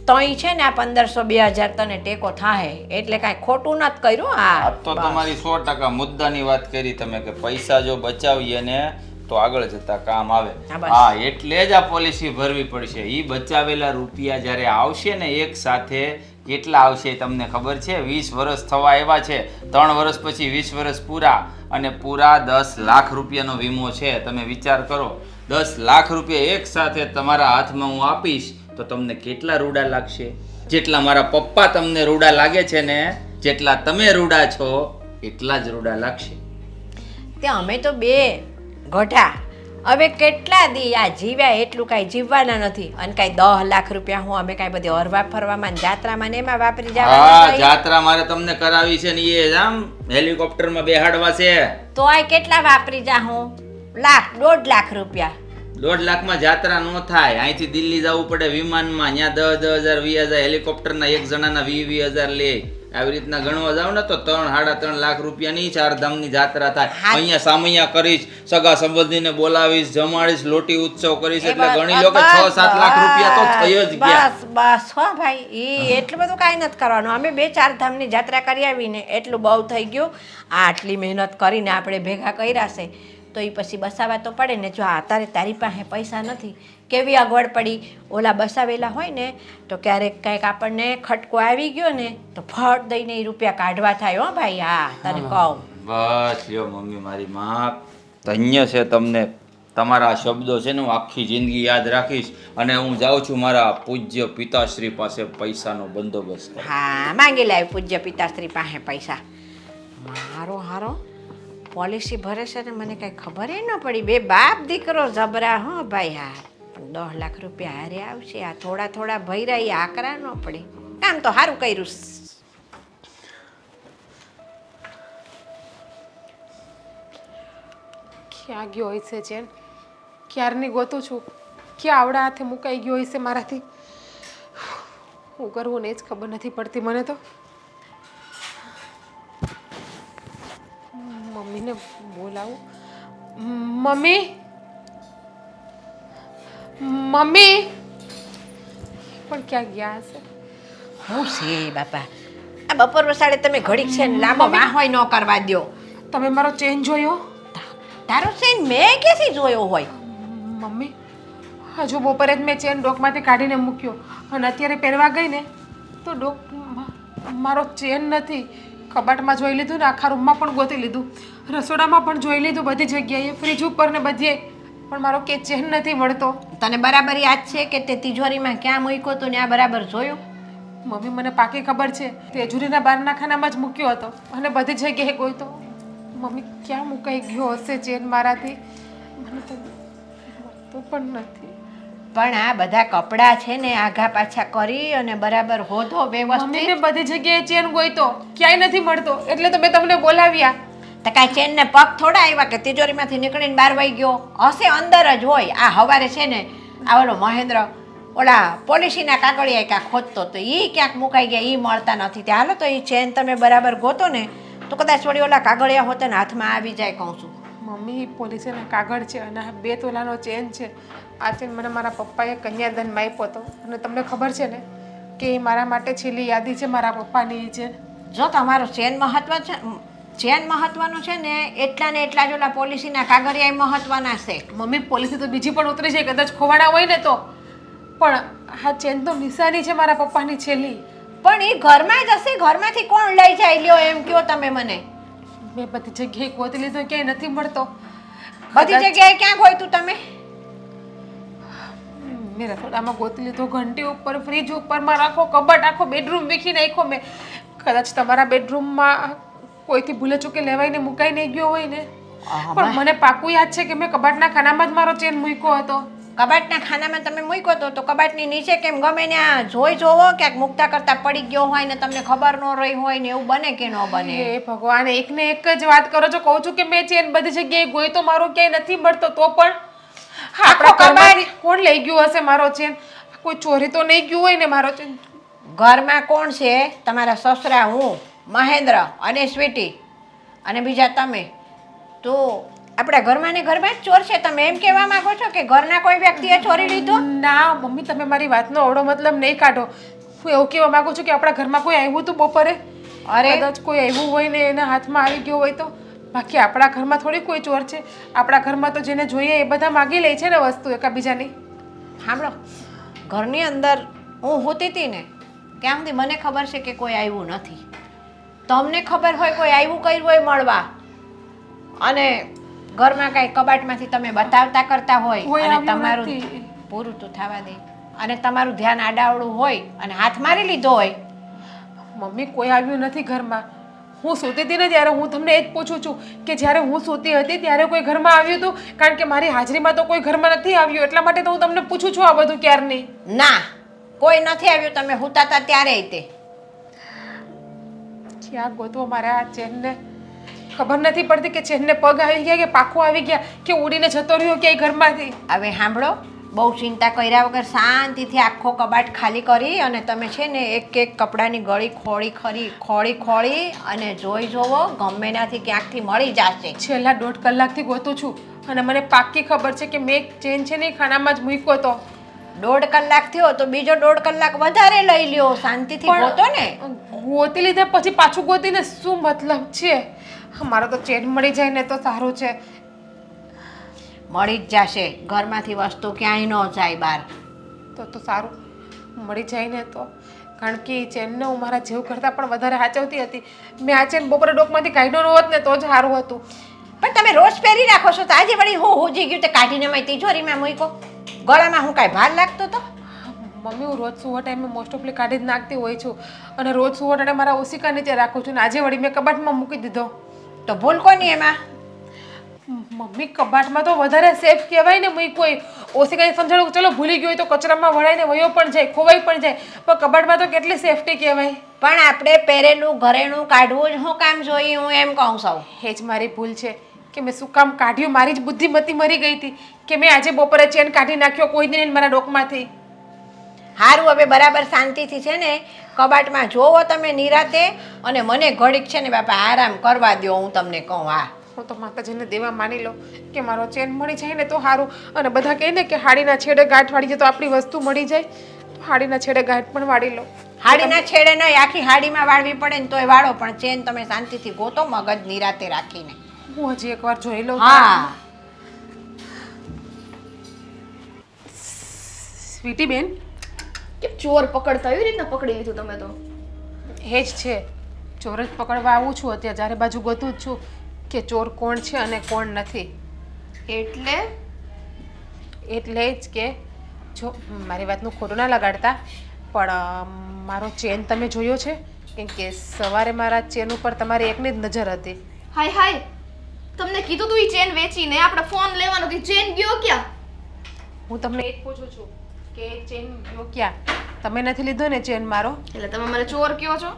તઈ છે ને આ 1500-2000 તને ટેકો થાય એટલે કાંઈ ખોટું નથી કર્યું. આ હા તો તમારી 100% મુદ્દાની વાત કરી તમે કે પૈસા જો બચાવીએ ને તો આગળ જતા કામ આવે. હા, બસ. હા એટલે જ આ પોલિસી ભરવી પડશે. ઈ બચાવેલા રૂપિયા જ્યારે આવશે ને એક સાથે કેટલા આવશે તમને ખબર છે? 20 વર્ષ થવા આવ્યા છે, 3 વર્ષ પછી 20 વર્ષ પૂરા, અને પૂરા 10 લાખ રૂપિયાનો વીમો છે. તમે વિચાર કરો 10 લાખ રૂપિયા એક સાથે તમારા હાથમાં હું આપીશ તો તમને કેટલા રૂડા લાગશે? જેટલા મારા પપ્પા તમને રૂડા લાગે છે ને, જેટલા તમે રૂડા છો એટલા જ રૂડા લાગશે. તે અમે તો બે ગઢા હવે કેટલા દી આ જીવ્યા, એટલું કાંઈ જીવવાના નથી. અને કાંઈ 10 લાખ રૂપિયા હું અમે કાંઈ બધી હરવા ફરવામાં ને જાત્રામાં ને એમાં વાપરી હા જવાના. જાત્રા મારે તમને કરાવી છે ને એ આમ હેલિકોપ્ટરમાં બેહાડવા છે. તો આ કેટલા વાપરી જા હું? 1.5 લાખ રૂપિયા. 1.5 લાખમાં જાત્રા ન થાય. અહીંથી દિલ્હી જવું પડે વિમાનમાં, ત્યાં 10,000 20,000 હેલિકોપ્ટરના એક જણાના 20,000 લે. આવી રીતના ગણવા જાવ ને તો 3-3.5 લાખ રૂપિયાની 4 ધામની જાત્રા થાય. અહીંયા સામૈયા કરીશ, સગા સંબંધીને બોલાવીશ, જમાડીશ, લોટી ઉત્સવ કરીશ, એટલે ગણી લો કે 6-7 લાખ રૂપિયા તો થઈ જ ગયા. બસ હો ભાઈ, એ એટલું બધું કાંઈ નથી કરવાનું. અમે 2-4 ધામની જાત્રા કરી આવીને એટલું બહુ થઈ ગયું. આટલી મહેનત કરીને આપણે ભેગા કર્યા છે તો એ પછી બસાવા તો પડે ને. જો અત્યારે તારી પાસે પૈસા નથી, કેવી અગવડ પડી. ઓલા બસાવેલા હોય ને તો ક્યારેક કાંઈક આપણને ખટકો આવી ગયો ને તો ફટ દઈને એ રૂપિયા કાઢવા થાય. હો ભાઈ, હા તને કહું. બસ લ્યો મમ્મી મારી માં ધન્ય છે તમને. તમારા શબ્દો છે ને હું આખી જિંદગી યાદ રાખીશ. અને હું જાઉં છું મારા પૂજ્ય પિતાશ્રી પાસે પૈસાનો બંદોબસ્ત કરવા. હા, માંગી લાવ પૂજ્ય પિતાશ્રી પાસે પૈસા. મારો હારો પોલિસી ભરે છે ને મને કાંઈ ખબર ન પડી. બે બાપ દીકરો જબરા. હો ભાઈ, હા 10 લાખ રૂપિયા હારે આવશે. આ થોડા ભર્યા એ આકરા ન પડે. કામ તો સારું કર્યું. ક્યાં ગયો હોય છે ચેન? ક્યારની ગોતું છું, ક્યાં આવડા હાથે મુકાઈ ગયો હોય છે મારાથી. શું કરવું ને જ ખબર નથી પડતી મને તો. મમ્મીને બોલાવું. મમ્મી, મમ્મી પણ ક્યાં ગયા હશે? હું છે બાપા, આ બપોર વસાડે તમે ઘડીક છે ને લાંબો વાહોય ન કરવા દ્યો. તમે મારો ચેન જોયો? તારો ચેન મેં ક્યાંથી જોયો હોય? મમ્મી, હજુ બપોરે જ મેં ચેન ડોકમાંથી કાઢીને મૂક્યો અને અત્યારે પહેરવા ગઈ ને તો મારો ચેન નથી. કબાટમાં જોઈ લીધું ને આખા રૂમમાં પણ ગોતી લીધું, રસોડામાં પણ જોઈ લીધું, બધી જગ્યાએ, ફ્રીજ ઉપર ને બધીએ, પણ મારો કે ચેન નથી મળતો. તને બરાબર યાદ છે કે તે તિજોરીમાં ક્યાં મૂક્યો તો ને આ બરાબર જોયું? મમ્મી મને પાકી ખબર છે, તેજુરીના બહારના ખાનામાં જ મૂક્યો હતો અને બધી જગ્યાએ ગોતો. મમ્મી ક્યાં મુકાઈ ગયો હશે ચેન મારાથી? મને તો મળતો પણ નથી. પણ આ બધા કપડાં છે ને આઘા પાછા કરી અને બરાબર હોધો વ્યવસ્થિત. મમ્મીને બધી જગ્યાએ ચેન ગોઈતો, ક્યાંય નથી મળતો, એટલે તો મેં તમને બોલાવ્યા. તો કાંઈ ચેન ને પગ થોડા આવ્યા કે તિજોરીમાંથી નીકળીને બહાર વહી ગયો હશે? અંદર જ હોય. આ હવારે છે ને આ ઓલો મહેન્દ્ર ઓલા પોલિસીના કાગળિયા ક્યાંક ખોદતો તો એ ક્યાંક મુકાઈ ગયા, એ મળતા નથી. ત્યાં હાલો તો એ ચેન તમે બરાબર ગોતો ને તો કદાચ વળી ઓલા કાગળિયા હોતે ને હાથમાં આવી જાય. કહું છું મમ્મી, પોલીસના કાગળ છે અને આ 2 તોલાનો ચેન છે. આ ચેન મને મારા પપ્પાએ કન્યાદાનમાં આપ્યો હતો અને તમને ખબર છે ને કે એ મારા માટે છેલ્લી યાદી છે મારા પપ્પાની. એ ચેન જો તમારો ચેન મહત્વનું છે ને એટલા ને એટલા જ ઓલા પોલિસીના કાગળિયા મહત્વના છે. મમ્મી, પોલીસી તો બીજી પણ ઉતરી છે, કદાચ ખોવાણા હોય ને તો, પણ આ ચેન તો નિશાની છે મારા પપ્પાની છેલ્લી. પણ એ ઘરમાં જ હશે. ઘરમાંથી કોણ લઈ જાય લ્યો એમ કયો તમે મને? મેં બધી જગ્યાએ ગોતી લીધો, ક્યાંય નથી મળતો. બધી જગ્યાએ ક્યાં ગોઈતું તમે? મેં રસોડામાં ગોતી લીધો, ઘંટી ઉપર, ફ્રીજ ઉપરમાં રાખો, કબાટ આખો બેડરૂમ વીખી નાખ્યો મેં. કદાચ તમારા બેડરૂમમાં કોઈથી ભૂલે ચૂકે લેવાઈને મુકાઈ નહીં ગયો હોય ને. પણ મને પાકું યાદ છે કે મેં કબાટના ખાનામાં જ મારો ચેન મૂક્યો હતો. કબાટના ખાનામાં તમે મૂક્યો તો કબાટની નીચે કેમ ગમે ત્યાં જોઈ જોવો ક્યાંક મુકતા કરતા પડી ગયો હોય ને તમને ખબર ન રહી હોય ને એવું બને કે ન બને? હે ભગવાન, એકને એક જ વાત કરો છો. કહું છું કે મેં ચેન બધી જગ્યાએ ગોઈ તો મારો ક્યાંય નથી મળતો, તો પણ આપણા ઘરમાંથી કોણ લઈ ગયું હશે મારો ચેન? કોઈ ચોરી તો નહીં ગયું હોય ને મારો ચેન? ઘરમાં કોણ છે? તમારા સસરા, હું, મહેન્દ્ર અને સ્વીટી અને બીજા તમે. તો આપણા ઘરમાં ને ઘરમાં જ ચોર છે? તમે એમ કહેવા માંગો છો કે ઘરના કોઈ વ્યક્તિએ ચોરી લીધો? ના મમ્મી, તમે મારી વાતનો અવળો મતલબ નહીં કાઢો. હું એવું કહેવા માંગુ છું કે આપણા ઘરમાં કોઈ આવ્યું હતું બપોરે. અરે કદાચ કોઈ આવ્યું હોય ને એના હાથમાં આવી ગયો હોય તો. બાકી આપણા ઘરમાં થોડી કોઈ ચોર છે. આપણા ઘરમાં તો જેને જોઈએ એ બધા માગી લે છે ને વસ્તુ એકાબીજાની. સાંભળો, ઘરની અંદર હું હોતી હતી ને ત્યાં સુધી મને ખબર છે કે કોઈ આવ્યું નથી. તમને ખબર હોય કોઈ આવ્યું કર્યું હોય મળવા, અને ઘરમાં કાંઈ કબાટમાંથી તમે બતાવતા કરતા હોય કોઈ અને આવ્યું તમારું નથી. પૂરું તો થવા દે, અને તમારું ધ્યાન આડાવડું હોય અને હાથ મારી લીધો હોય. મમ્મી, કોઈ આવ્યું નથી ઘરમાં. હું સૂતી હતી ને ત્યારે હું તમને એ જ પૂછું છું કે જ્યારે હું સૂતી હતી ત્યારે કોઈ ઘરમાં આવ્યું હતું? કારણ કે મારી હાજરીમાં તો કોઈ ઘરમાં નથી આવ્યું, એટલા માટે તો હું તમને પૂછું છું આ બધું ક્યારની. ના, કોઈ નથી આવ્યું. તમે સૂતા હતા ત્યારે તે ક્યાં ગોતવો મારે આ ચેનને? ખબર નથી પડતી કે ચેનને પગ આવી ગયા કે પાખો આવી ગયા કે ઉડીને જતો રહ્યો ક્યાંય ઘરમાંથી. હવે સાંભળો, બહુ ચિંતા કર્યા વગર શાંતિથી આખો કબાટ ખાલી કરી અને તમે છે ને એક એક કપડાની ગળી ખોળી અને જોઈ જોવો, ગમે ત્યાંથી ક્યાંકથી મળી જશે. છેલ્લા 1.5 કલાકથી ગોતું છું અને મને પાક્કી ખબર છે કે મેં એક ચેન છે ને એ ખાનામાં જ મૂક્યો હતો. 1.5 કલાક થયો તો બીજો 1.5 કલાક વધારે લઈ લ્યો. શાંતિથી ગોતો ને. ગોતી લીધા પછી પાછું ગોતીને શું મતલબ છે? મારો તો ચેન મળી જાય ને તો સારું છે. મળી જ જશે. ઘરમાંથી વસ્તુ ક્યાંય ન જાય બહાર. તો સારું, મળી જાય ને તો. કારણ કે એ ચેનને હું મારા જીવ કરતાં પણ વધારે સાચવતી હતી. મેં આ ચેન બપોરે ડોકમાંથી કાઢ્યો ન હોત ને તો જ સારું હતું. પણ તમે રોજ પહેરી રાખો છો તો આજે વળી હું હોજી ગયું તે કાઢીને મેં તિજોરીમાં મૂક્યો. ગળામાં હું કાંઈ ભાર લાગતો તો? મમ્મી, હું રોજ સુવા ટાઈમે મોસ્ટ ઓફલી કાઢી જ નાખતી હોય છું અને રોજ સુવા ટાઈમે મારા ઓશિકા નીચે રાખું છું ને આજે વળી મેં કબાટમાં મૂકી દીધો. તો ભૂલ કોની એમાં? મમ્મી, કબાટમાં તો વધારે સેફ કહેવાય ને. કોઈ ઓશિકાને સમજાડું ચલો ભૂલી ગયો હોય તો કચરામાં વળાઈને વયો પણ જાય, ખોવાઈ પણ જાય, પણ કબાટમાં તો કેટલી સેફટી કહેવાય. પણ આપણે પહેરેલું ઘરેણું કાઢવું જ શું કામ જોઈએ? હું એમ કહું છું. એ જ મારી ભૂલ છે કે મેં શું કામ કાઢ્યું. મારી જ બુદ્ધિમતી મરી ગઈ હતી કે મેં આજે બપોરે ચેન કાઢી નાખ્યો કોઈ દિન મારા ડોકમાંથી. હારું, હવે બરાબર શાંતિથી છે ને કબાટમાં જોવો તમે નિરાતે, અને મને ઘડીક છે ને બાપા આરામ કરવા દો. હું તમને કહું, હા, હું તો માતાજીને દેવા માની લો કે મારો ચેન મળી જાય ને તો સારું. અને બધા કહે ને કે હાડીના છેડે ગાંઠ વાળી જાય તો આપણી વસ્તુ મળી જાય, તો હાડીના છેડે ગાંઠ પણ વાળી લો. હાડીના છેડે નહીં, આખી હાડીમાં વાળવી પડે ને તોય વાળો, પણ ચેન તમે શાંતિથી ગોતો મગજ નિરાતે રાખીને. હું હજી એકવાર જોઈ લઉં. હા, સ્વીટી બેન, કે ચોર પકડતા એવી રીતના પકડી લીધું તમે તો? એ જ છે, ચોર જ પકડવા આવું છું અત્યારે. ચારે બાજુ ગોતું જ છું કે ચોર કોણ છે અને કોણ નથી. એટલે એટલે જ કે જો મારી વાતનું ખોટું ના લગાડતા, પણ મારો ચેન તમે જોયો છે? કેમ કે સવારે મારા ચેન ઉપર તમારી એકની જ નજર હતી. હાય હાય, તમને કીધું તું ઈ ચેન વેચીને આપણે ફોન લેવાનો હતી, ચેન ગયો ક્યાં? હું તમને એ જ પૂછું છું કે ચેન ગયો ક્યાં? તમે નથી લીધો ને ચેન મારો? એટલે તમે મને ચોર કયો છો?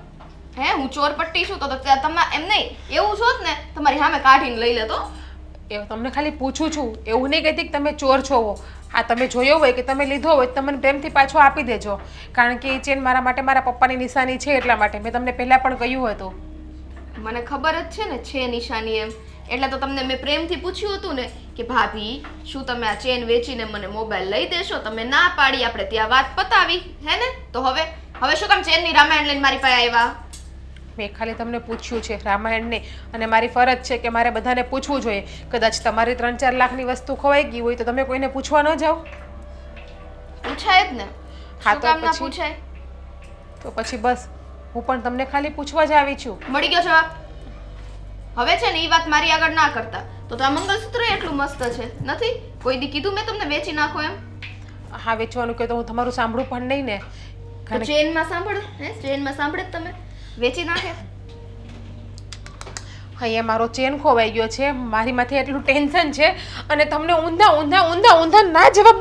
હે, હું ચોર પટ્ટી છું? તો તમે એમ નહીં, એવું છો જ ને તમારી સામે કાઢીને લઈ લેતો. એવું તમને ખાલી પૂછું છું, એવું નહીં કહેતી કે તમે ચોર છો. આ તમે જોયો હોય કે તમે લીધો હોય તો મને પ્રેમથી પાછો આપી દેજો. કારણ કે એ ચેન મારા માટે મારા પપ્પાની નિશાની છે, એટલા માટે મેં તમને પહેલાં પણ કહ્યું હતું. મને ખબર જ છે ને છે નિશાની એમ, એટલે તો તમને મેં પ્રેમથી પૂછ્યું હતું ને કે ભાભી શું તમે આ ચેન વેચીને મને મોબાઈલ લઈ દેશો? તમે ના પાડી, આપણે ત્યાં વાત પતાવી, હે ને? તો હવે શું કામ ચેનની રામાયણ લઈને મારી પાસે આવ્યા? મેં ખાલી તમને પૂછ્યું છે રામાયણને, અને મારી ફરજ છે કે મારે બધાને પૂછવું જોઈએ. કદાચ તમારી 3-4 લાખની વસ્તુ ખોવાઈ ગઈ હોય તો તમે કોઈને પૂછવા ન જાઓ? પૂછાય જ ને. હા, શું તો કામ ના પછી? પૂછાય? તો પછી બસ હું પણ તમને ખાલી પૂછવા જ આવી છું. મળી ગયો જવાબ. હવે છે ને એ વાત મારી આગળ ના કરતા. તો આ મંગલસૂત્ર એટલું મસ્ત છે નથી? કોઈ દી કીધું મેં તમને વેચી નાખો એમ? હા વેચવાનું કે તો હું તમારું સાંભળું પણ નહીં ને તો ચેનમાં સાંભળો, ચેનમાં સાંભળે જ તમે વેચી નાખે. અહીંયા મારો ચેન ખોવાઈ ગયો છે, મારી માથે એટલું ટેન્શન છે અને તમને ઊંધા ઊંધા ઊંધા ઊંધા ના જવાબ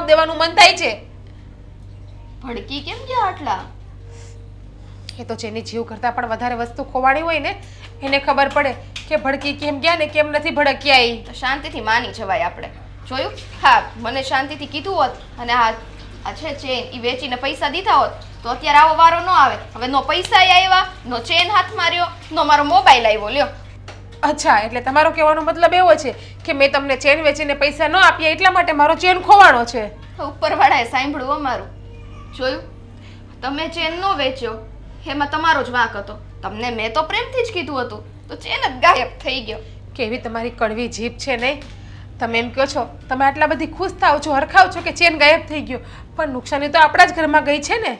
દેવાનું મન થાય છે. ભડકી કેમ ગયા આટલા? એ તો જેની જીવ કરતાં પણ વધારે વસ્તુ ખોવાડી હોય ને એને ખબર પડે કે ભડકી કેમ ગયા ને કેમ નથી ભડક્યા. એ તો શાંતિથી માની જવાય આપણે. જોયું? હા, મને શાંતિથી કીધું હોત અને આ છે ચેન એ વેચીને પૈસા દીધા હોત તો અત્યારે આવો વારો ન આવે. હવે નો પૈસા આવ્યા, નો ચેન હાથ માર્યો, નો મારો મોબાઈલ આવ્યો. લ્યો. અચ્છા, એટલે તમારો કહેવાનો મતલબ એવો છે કે મેં તમને ચેન વેચીને પૈસા ન આપ્યા એટલા માટે મારો ચેન ખોવાણો છે. ઉપરવાળાએ સાંભળ્યું અમારું. જોયું? તમે ચેન નો વેચ્યો એમાં તમારો જ વાંક હતો. તમને મેં તો પ્રેમથી જ કીધું હતું તો ચેન જ ગાયબ થઈ ગયો. કેવી તમારી કડવી જીભ છે નહીં? તમે એમ કહો છો તમે આટલા બધી ખુશ થાવ છો, હરખાવ છો કે ચેન ગાયબ થઈ ગયો, પણ નુકસાની તો આપણા જ ઘરમાં ગઈ છે ને.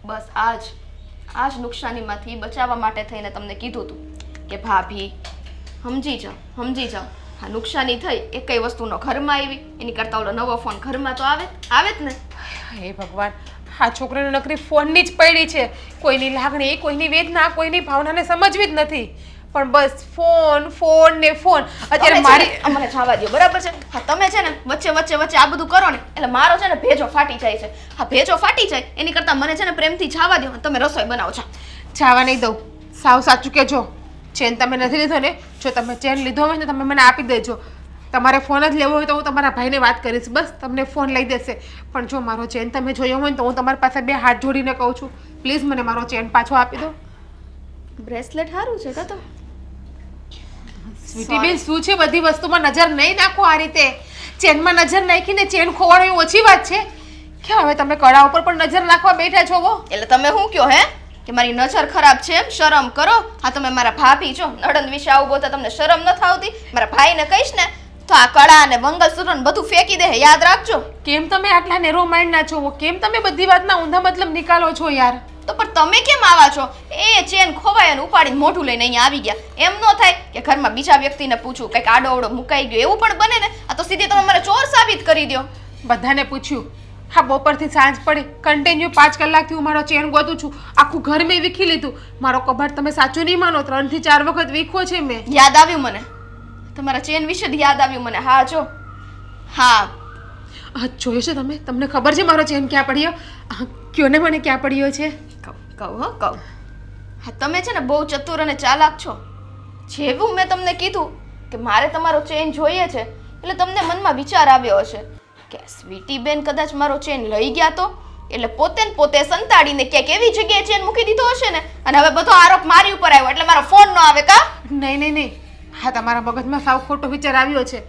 બસ આ જ નુકસાનીમાંથી બચાવવા માટે થઈને તમને કીધું હતું કે ભાભી સમજી જાઓ. હા, નુકસાની થઈ એ કઈ વસ્તુનો ઘરમાં આવી એની કરતાં ઓલો નવો ફોન ઘરમાં તો આવે જ ને. હે ભગવાન, આ છોકરીને નકરી ફોનની જ પડી છે. કોઈની લાગણી, કોઈની વેદના, કોઈની ભાવનાને સમજવી જ નથી, પણ બસ ફોન ને ફોન. અત્યારે મારી અમને જવા દો, બરાબર છે? હા, તમે છે ને વચ્ચે આ બધું કરો ને એટલે મારો છે ને ભેજો ફાટી જાય છે. હા, ભેજો ફાટી જાય એની કરતાં મને છે ને પ્રેમથી જવા દો. તમે રસોઈ બનાવો છો. જવા નહીં દઉં. સાવ સાચું કહેજો, ચેન તમે નથી લીધો ને? જો તમે ચેન લીધો હોય ને તમે મને આપી દેજો. તમારે ફોન જ લેવો હોય તો હું તમારા ભાઈને વાત કરીશ, બસ તમને ફોન લઈ દેશે. પણ જો મારો ચેન તમે જોયો હોય ને તો હું તમારી પાસે બે હાથ જોડીને કહું છું, પ્લીઝ મને મારો ચેન પાછો આપી દો. બ્રેસલેટ સારું છે કાં? તો સ્વીટી બેન, શું છે બધી વસ્તુમાં નજર નહીં નાખો આ રીતે. ચેનમાં નજર નાખીને ચેન ખોવાડો એ ઓછી વાત છે કે હવે તમે કળા ઉપર પણ નજર નાખવા બેઠા છો. એટલે તમે શું કહો હે કે મારી નજર ખરાબ છે એમ? શરમ કરો. હા, તમે મારા ભાભી છો, નડંદ વિશે આવું બોલતા તમને શરમ નથી આવતી? મારા ભાઈને કહીશ ને તો આ કળા અને મંગલસૂત્ર બધું ફેંકી દે, યાદ રાખજો. કેમ તમે આટલા નેરો માઇન્ડના છો? કેમ તમે બધી વાતના ઊંધા મતલબ નીકાળો છો યાર? તો પણ તમે કેમ આવા છો? એ ચેન ખોવાય અને ઉપાડીને મોઢું લઈને અહીંયા આવી ગયા. એમ ન થાય કે ઘરમાં બીજા વ્યક્તિને પૂછું કંઈક આડો અવડો મુકાઈ ગયો એવું પણ બને ને. આ તો સીધી તમે મારે ચોર સાબિત કરી દો. બધાને પૂછ્યું. હા, બપોરથી સાંજ પડી કન્ટિન્યુ 5 કલાકથી હું મારો ચેન ગોતું છું. આખું ઘર મેં વીખી લીધું. મારો કબાટ તમે સાચું નહીં માનો 3 થી 4 વખત વીખો છે મેં. યાદ આવ્યું મને તમારા ચેન વિશે જ યાદ આવ્યું મને. હા જો, હા જોયો છે તમે? તમને ખબર છે મારો ચેન ક્યાં પડ્યો? કયો ને મને ક્યાં પડ્યો છે? કહું હા, તમે છે ને બહુ ચતુર અને ચાલાક છો. જેવું મેં તમને કીધું કે મારે તમારો ચેન જોઈએ છે એટલે તમને મનમાં વિચાર આવ્યો હશે કે સ્વીટી બેન કદાચ મારો ચેન લઈ ગયા તો, એટલે પોતે સંતાડીને ક્યાંક એવી જગ્યાએ ચેન મૂકી દીધો હશે ને અને હવે બધો આરોપ મારી ઉપર આવ્યો એટલે મારો ફોન ન આવે કા? નહીં. હા, તમારા મગજમાં સાવ ખોટો વિચાર આવ્યો છે.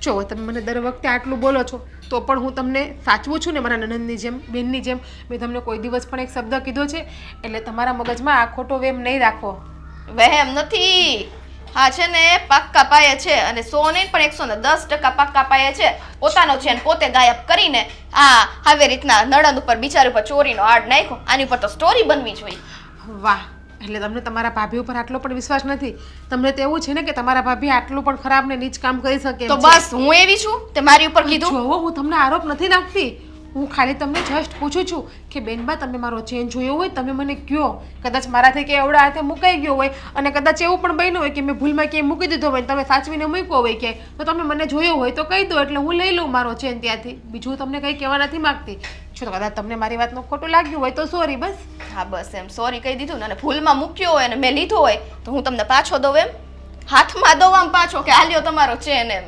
જો તમે મને દર વખતે આટલું બોલો છો તો પણ હું તમને સાચવું છું ને મારા નનંદની જેમ, બેનની જેમ. મેં તમને કોઈ દિવસ પણ એક શબ્દ કીધો છે એટલે તમારા મગજમાં આ ખોટો વેમ નહીં રાખો. વહેમ નથી. હા છે ને પાક્કા પાયે છે અને 100 નહીં પણ 110% પાક્કા પાયે છે. પોતાનો છે ને પોતે ગાયબ કરીને આવી રીતના નડંદ ઉપર બિચારી ઉપર ચોરીનો આડ નાખ્યો. આની ઉપર તો સ્ટોરી બનવી જોઈએ. વાહ, એટલે તમને તમારા ભાભી ઉપર આટલો પણ વિશ્વાસ નથી? તમને તો એવું છે ને કે તમારા ભાભી આટલું પણ ખરાબ ને નીચ કામ કરી શકે એમ તો છે? બસ હું એવી છું તે મારી ઉપર કીધું? જોવો, હું તમને આરોપ નથી નાખતી. હું ખાલી તમને જસ્ટ પૂછું છું કે બેનબા તમે મારો ચેન જોયો હોય તમે મને કહો. કદાચ મારાથી કે એવડા હાથે મુકાઈ ગયો હોય અને કદાચ એવું પણ બન્યું હોય કે મેં ભૂલમાં ક્યાંય મૂકી દીધો હોય તમે સાચવીને મૂક્યો હોય ક્યાંય, તો તમે મને જોયો હોય તો કહી દો એટલે હું લઈ લઉં મારો ચેન ત્યાંથી. બીજું તમને કંઈ કહેવા નથી માગતી. જો કદાચ તમને મારી વાતનું ખોટું લાગ્યું હોય તો સોરી. બસ હા, બસ એમ સોરી કહી દીધું ને. અને ભૂલમાં મૂક્યો હોય અને મેં લીધો હોય તો હું તમને પાછો દઉં એમ? હાથમાં દઉં આમ પાછો કે હાલ્યો તમારો ચેન એમ?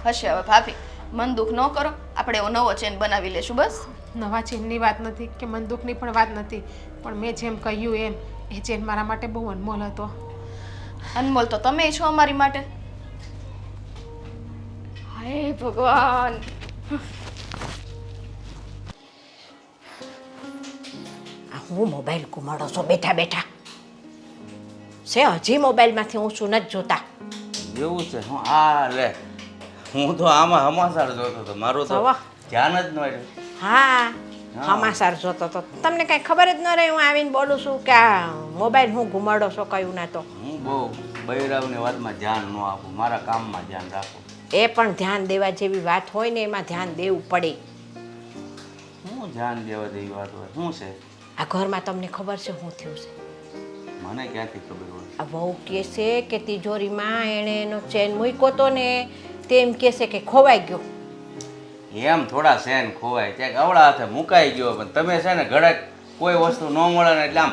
હશે હવે ભાભી, મન દુઃખ ન કરો, આપણે એવો નવો ચેન બનાવી લેશું. બસ નવા ચેનની વાત નથી કે મન દુઃખની પણ વાત નથી, પણ મેં જેમ કહ્યું એમ એ ચેન મારા માટે બહુ અનમોલ હતો. અનમોલ તો તમે છો અમારી માટે. હાય ભગવાન. હું મોબાઈલ ગુમાડો છો બેઠા બેઠા છે? હજી મોબાઈલમાંથી હું શું નથી જોતા? એવું છે? હું આ લે, હું તો આમાં હમાસાર જોતો હતો, મારું તો જવા. ધ્યાન જ ન રહ્યું. હા, સમાચાર જોતો તો તમને કઈ ખબર જ ન રહી હું આવીને બોલું છું કે આ મોબાઈલ હું ગુમાડો છો કયું ના તો. હું બહુ બૈરાવની વાતમાં ધ્યાન ન આપું, મારા કામમાં ધ્યાન રાખું. એ પણ ધ્યાન દેવા જેવી વાત હોય ને એમાં ધ્યાન દેવું પડે. હું ધ્યાન દેવા જેવી વાત હોય શું છે? આ ઘરમાં તમને ખબર છે શું થયું છે? મને ક્યાંથી ખબર હોય? આ વહુ કહે છે કે તિજોરીમાં એણે એનો ચેન મૂક્યો તો ને તેમ કહે છે કે ખોવાઈ ગયો. એમ થોડા સેન ખોવાય, ક્યાંક અવળા હાથે મુકાઈ ગયો, પણ તમે છે ને ઘડે કોઈ વસ્તુ ન મળે ને એટલે આમ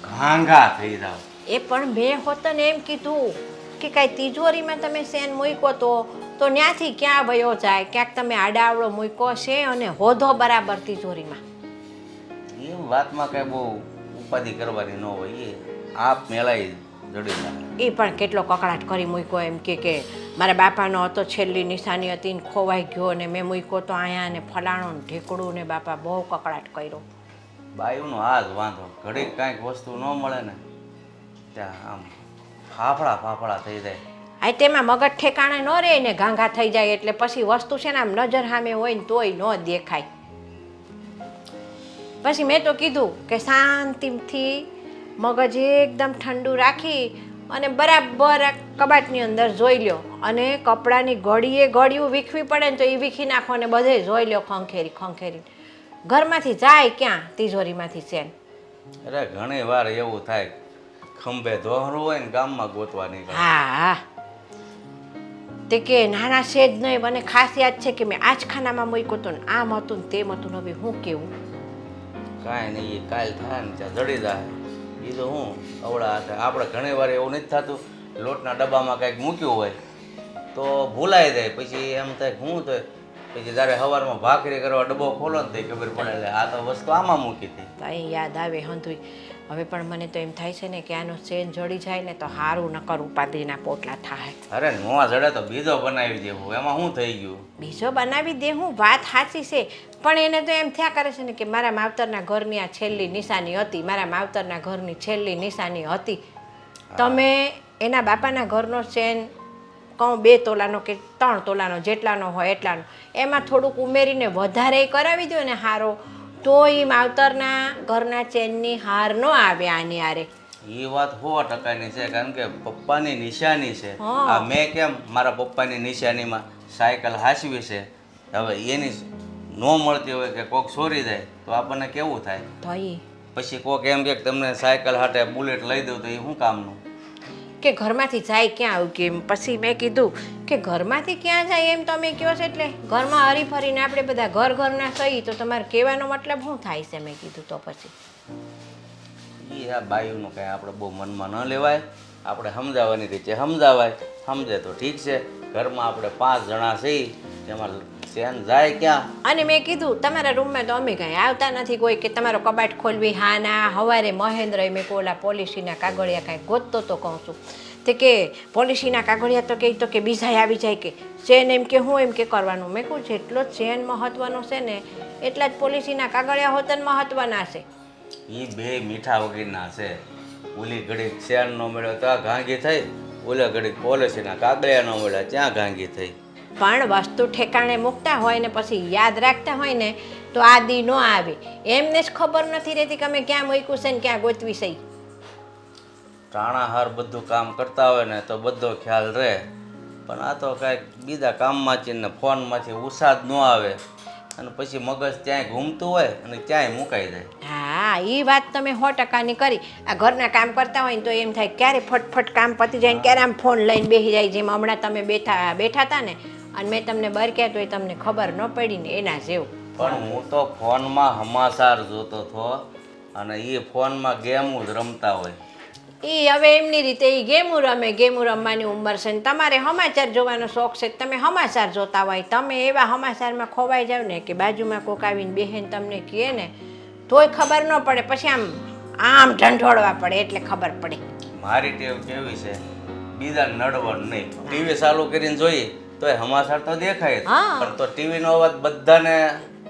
ઘાંઘા થઈ જાવ. એ પણ મેં હોતને એમ કીધું કે કાંઈ તિજોરીમાં તમે સેન મૂક્યો તો ત્યાંથી ક્યાં વયો જાય, ક્યાંક તમે આડાવડો મૂક્યો છે અને હોધો બરાબર તિજોરીમાં. એમ વાતમાં કઈ બહુ ઉપાધિ કરવાની ન હોય, એ આપ મેળાઈ જડી જાય. એ પણ કેટલો કકળાટ કરી મૂક્યો, એમ કે મારા બાપાનો હતો છેલ્લી નિશાની હતી ને ખોવાઈ ગયો ને મેં મૂક્યો તો અહીંયા ને ફલાણો ને ઢીકડું ને બાપા બહુ કકળાટ કર્યો. બાયુનો આ જ વાંધો, ઘડીક કાંઈક વસ્તુ ન મળે ને ત્યાં આમ ફાફડા થઈ જાય. આ તેમાં મગજ ઠેકાણે ન રહે ને ઘાંઘા થઈ જાય એટલે પછી વસ્તુ છે ને આમ નજર સામે હોય ને તોય ન દેખાય. પછી મેં તો કીધું કે શાંતિથી મગજ એકદમ ઠંડુ રાખી અને બરાબર કબાટની અંદર જોઈ લ્યો, અને કપડાની ઘડિયું વીખવી પડે ને તો એ વીખી નાખો ને બધે જોઈ લ્યો ખંખેરી. ઘરમાંથી જાય ક્યાં તિજોરીમાંથી ચેન? અરે ઘણી વાર એવું થાય, ખંભે દોહરું હોય ને ગામમાં ગોતવા નીકળે. હા તે કે નાના સેજ નહીં, મને ખાસ યાદ છે કે મેં આ જ ખાનામાં મૂક્યો હતો ને આમ હતું ને તેમ હતું ને હવે હું કેવું. કાંઈ નહીં, એ કાલ થાય ને ત્યાં જડી જાય. બીજું હું અવળા હાથે આપણે ઘણી વાર એવું નથી થતું, લોટના ડબ્બામાં કંઈક મૂક્યું હોય તો ભૂલાઈ જાય, પછી એમ થાય શું થાય, પછી જ્યારે સવારમાં ભાખરી કરવા ડબ્બો ખોલો ને તો ખબર પડે એટલે આ તો વસ્તુ આમાં મૂકી હતી. તો અહીં યાદ આવે હંધુય. હવે પણ મને તો એમ થાય છે ને કે આનો ચેન જડી જાય ને તો સારું નકર ઉપાધિના પોટલા થાય. અરે નોવા જડે તો બીજો બનાવી દેવું, એમાં શું થઈ ગયું? બીજો બનાવી દે, હું વાત સાચી છે, પણ એને તો એમ થયા કરે છે ને કે મારા માવતરના ઘરની આ છેલ્લી નિશાની હતી, મારા માવતરના ઘરની છેલ્લી નિશાની હતી. તમે એના બાપાના ઘરનો ચેન કહું 2 તોલાનો કે 3 તોલાનો જેટલાનો હોય એટલાનો, એમાં થોડુંક ઉમેરીને વધારે કરાવી દો ને હારો, તો એ માવતરના ઘરના ચેનની હાર ન આવે આની હારે. એ વાત 100%ની છે, કારણ કે પપ્પાની નિશાની છે. હા. આ મેં કેમ મારા પપ્પાની નિશાનીમાં સાયકલ હાંસવી છે, હવે એની ન મળતી હોય કે કોક ચોરી જાય તો આપણને કેવું થાય? ભાઈ પછી કોક એમ કે તમને સાયકલ હાટે બુલેટ લઈ દઉં તો એ શું કામનું? કે ઘરમાંથી જાય ક્યાં આવું કે પછી મેં કીધું કે ઘરમાંથી ક્યાં જાય એમ તમે કહો છો, એટલે ઘરમાં હરીફરીને આપણે બધા ઘરના સહી, તો તમારે કહેવાનો મતલબ શું થાય છે? મેં કીધું તો પછી એ આ બાયુનું કાંઈ આપણે બહુ મનમાં ન લેવાય, આપણે સમજાવવાની રીતે સમજાવાય, સમજે તો ઠીક છે. ઘરમાં આપણે 5 જણા છીએ, એમાં ચેન જાય ક્યાં? અને મેં કીધું તમારા રૂમમાં તો અમે કાંઈ આવતા નથી કોઈ કે તમારો કબાટ ખોલવી. હા ના સવારે મહેન્દ્ર મેં કોલા પોલિસીના કાગળિયા કાંઈ ગોતતો તો કહું છું તે કે પોલિસીના કાગળિયા તો કહે તો કે બીજા આવી જાય કે ચેન, એમ કે હું એમ કે કરવાનું. મેં કહું જેટલો ચેન મહત્વનો છે ને એટલા જ પોલિસીના કાગળિયા હોતન મહત્વના છે. એ બે મીઠા વગરના છે. ઓલી ઘડીક ચેન ન મળ્યો ત્યાં ઘાંઘી થઈ, ઓલા ઘડીક પોલિસીના કાગળિયા ન મળ્યા ત્યાં ઘાંઘી થઈ. પણ વસ્તુ ઠેકાણે મૂકતા હોય ને પછી યાદ રાખતા હોય ને તો આ દી ન આવે. એમને જ ખબર નથી રહેતી કે અમે ક્યાં મૂક્યું છે ને ક્યાં ગોતવી છે. ટાણાહાર બધું કામ કરતા હોય ને તો બધો ખ્યાલ રહે, પણ આ તો કાંઈક બીજા કામમાંથી ને ફોનમાંથી ઉસાદ ન આવે અને પછી મગજ ત્યાંય ઘૂમતું હોય અને ત્યાંય મુકાઈ જાય. હા એ વાત તમે 100%ની કરી. આ ઘરના કામ કરતા હોય ને તો એમ થાય ક્યારે ફટફટ કામ પતી જાય ને ક્યારે આમ ફોન લઈને બેસી જાય. જેમ હમણાં તમે બેઠા હતા ને અને મેં તમને બહાર કહેતો હોય તમને ખબર ન પડી ને એના જેવું. પણ હું તો ફોનમાં સમાચાર જોતો હતો અને એ ફોનમાં ગેમો જ રમતા હોય. એ હવે એમની રીતે એ ગેમું રમે, ગેમું રમવાની ઉંમર છે ને તમારે સમાચાર જોવાનો શોખ છે, તમે સમાચાર જોતા હોય. તમે એવા સમાચારમાં ખોવાઈ જાવ ને કે બાજુમાં કોક આવીને બેહેન તમને કહે ને તોય ખબર ન પડે, પછી આમ ઢંઢોળવા પડે એટલે ખબર પડે. મારી ટેવ કેવી છે, બીજા નડવાનું નહીં. ટીવી ચાલુ કરીને જોઈએ તોય સમાચાર તો દેખાય જ, હા. પણ તો ટીવીનો અવાજ બધાને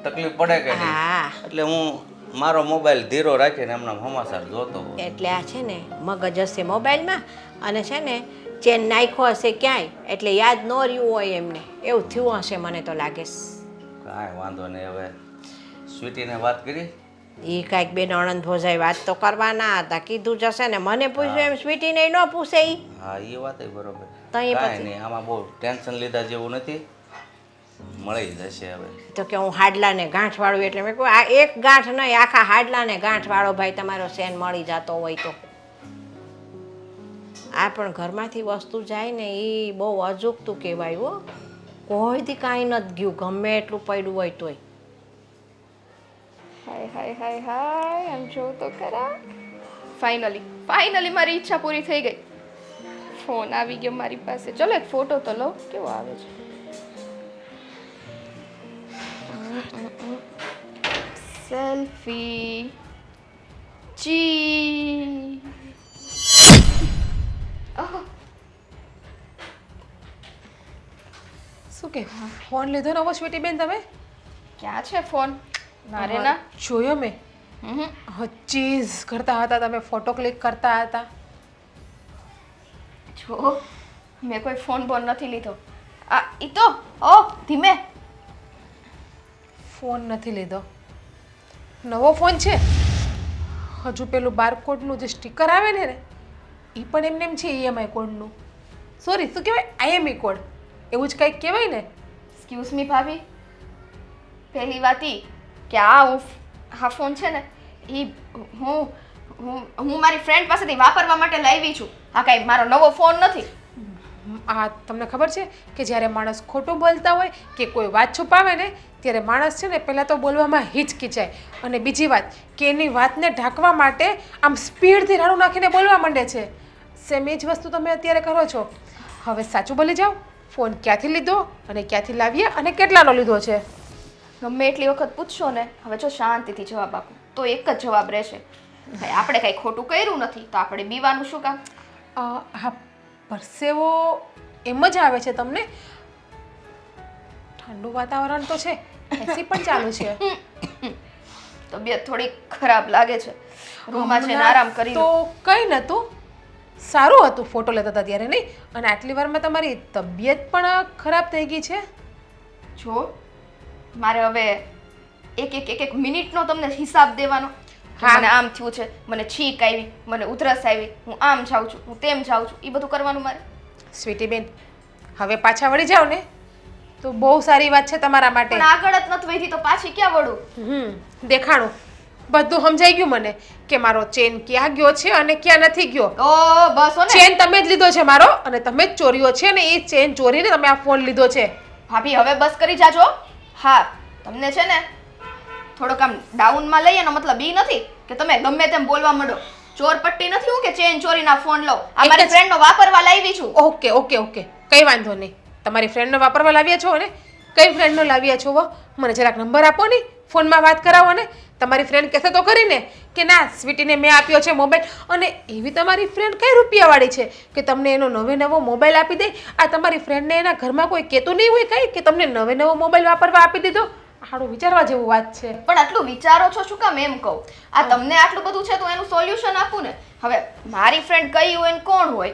તકલીફ પડે કે નહીં, હા એટલે હું મારો મોબાઈલ ધીરો રાખીને એમના સમાચાર જોતો હોઉં. એટલે આ છે ને મગજ હશે મોબાઈલમાં અને છે ને ચેન નાખ્યો હશે ક્યાંય એટલે યાદ ન રહ્યું હોય એમને, એવું થયું હશે મને તો લાગે છે. કાંઈ વાંધો નહીં. હવે સ્વીટીને વાત કરી? એ કાંઈક બે નણંદ ભોજાઈ વાત તો કરવાના હતા, કીધું જશે ને મને પૂછ્યું એમ સ્વીટીને ન પૂછે ઈ. હા એ વાત બરોબર. તો એ કાંઈ પછી નહીં, આમાં બહુ ટેન્શન લીધા જેવું નથી, મળી જશે હવે. તો કે હું હાડલાને ગાંઠ વાળું એટલે મેં કહ્યું આ એક ગાંઠ નહીં આખા હાડલાને ગાંઠ વાળો ભાઈ તમારો સેન મળી જતો હોય તો. આ પણ ઘરમાંથી વસ્તુ જાય ને એ બહુ અજુગતું કહેવાય હો. કોઈથી કાંઈ નથી ગયું ગમે એટલું પડ્યું હોય તોય. હાય હાય હાય હાય એમ જોઉં તો ખરા. ફાઇનલી મારી ઈચ્છા પૂરી થઈ ગઈ. ફોન આવી ગયો મારી પાસે. ચલો એક ફોટો તો લો, કેવો આવે છે. સેલ્ફી ચી. શું કે ફોન લીધો નવો સ્વીટી બેન તમે? ક્યાં છે ફોન? મારે ના જોયો મેં. ચીઝ કરતા હતા તમે, ફોટો ક્લિક કરતા હતા. જો મેં કોઈ ફોન બોન નથી લીધો. આ ઈ તો ઓ ધીમે. ફોન નથી લીધો, નવો ફોન છે. હજુ પેલું બારકોડનું જે સ્ટીકર આવે ને એ પણ એમને એમ છે EMI કોડનું. સોરી શું કહેવાય, IME કોડ એવું જ કંઈક કહેવાય ને. એક્સક્યુઝ મી ભાભી, પહેલી વાત ઈ કે આ ફોન છે ને એ હું મારી ફ્રેન્ડ પાસેથી વાપરવા માટે લાવી છું. આ કાંઈ મારો નવો ફોન નથી. આ તમને ખબર છે કે જ્યારે માણસ ખોટું બોલતા હોય કે કોઈ વાત છુપાવે ને ત્યારે માણસ છે ને પહેલાં તો બોલવામાં હિચકિચાય, અને બીજી વાત કે એની વાતને ઢાંકવા માટે આમ સ્પીડથી રાડું નાખીને બોલવા માંડે છે. સેમ એ જ વસ્તુ તમે અત્યારે કરો છો. હવે સાચું બોલી જાઓ, ફોન ક્યાંથી લીધો અને ક્યાંથી લાવ્યા અને કેટલાનો લીધો છે? ગમે એટલી વખત પૂછશો ને હવે જો શાંતિથી જવાબ આપો તો એક જ જવાબ રહેશે. ભાઈ આપણે કાંઈ ખોટું કર્યું નથી તો આપણે બીવાનું શું કામ? હા, પરસેવો એમ જ આવે છે તમને. ઠંડુ વાતાવરણ તો છે, એસી પણ ચાલુ છે. તબિયત થોડી ખરાબ લાગે છે. રૂમમાં જઈને આરામ કરી લો. તો કંઈ નહોતું, સારું હતું ફોટો લેતા હતા ત્યારે નહીં. અને આટલી વારમાં તમારી તબિયત પણ ખરાબ થઈ ગઈ છે. જો મારે હવે એક મિનિટનો તમને હિસાબ દેવાનો. મને આમ થયું છે, મને છીંક આવી, મને ઉધરસ આવી, હું આમ જાઉં છું, હું તેમ જાઉં છું, એ બધું કરવાનું મારે. સ્વીટી બેન, હવે પાછા વળી જાઓ ને તો બહુ સારી વાત છે તમારા માટે. પણ આગળ જ નથી વધી તો પાછી ક્યાં વળું? દેખાણું બધું સમજાઈ ગયું મને કે મારો ચેન ક્યાં ગયો છે અને ક્યાં નથી ગયો. ઓ બસ હો ને, ચેન તમે જ લીધો છે મારો, અને તમે જ ચોર્યો છે ને એ ચેન ચોરીને તમે આ ફોન લીધો છે. ભાભી હવે બસ કરી જાજો. હા તમને છે ને થોડોક આમ ડાઉનમાં લઈએ એનો મતલબ ઈ નથી કે તમે ગમે તેમ બોલવા માંડો. ચોર પટ્ટી નથી હું કે ચેન ચોરીના ફોન લઉં. આ મારી ફ્રેન્ડનો વાપરવા લાવી છું. ઓકે કઈ વાંધો નહીં. તમારી ફ્રેન્ડનો વાપરવા લાવ્યા છો ને? કઈ ફ્રેન્ડનો લાવ્યા છો? મને જરાક નંબર આપો ને, ફોનમાં વાત કરાવો ને. તમારી ફ્રેન્ડ કહેશે તો કરીને કે ના સ્વીટીને મેં આપ્યો છે મોબાઈલ. અને એવી તમારી ફ્રેન્ડ કઈ રૂપિયાવાળી છે કે તમને એનો નવો મોબાઈલ આપી દે? આ તમારી ફ્રેન્ડને એના ઘરમાં કોઈ કહેતું નહીં હોય કંઈ કે તમને નવો મોબાઈલ વાપરવા આપી દીધો? આડું વિચારવા જેવું વાત છે. પણ આટલું વિચારો છો શું કામ એમ કહું? આ તમને આટલું બધું છે તો એનું સોલ્યુશન આપું ને. હવે મારી ફ્રેન્ડ કઈ હોય ને કોણ હોય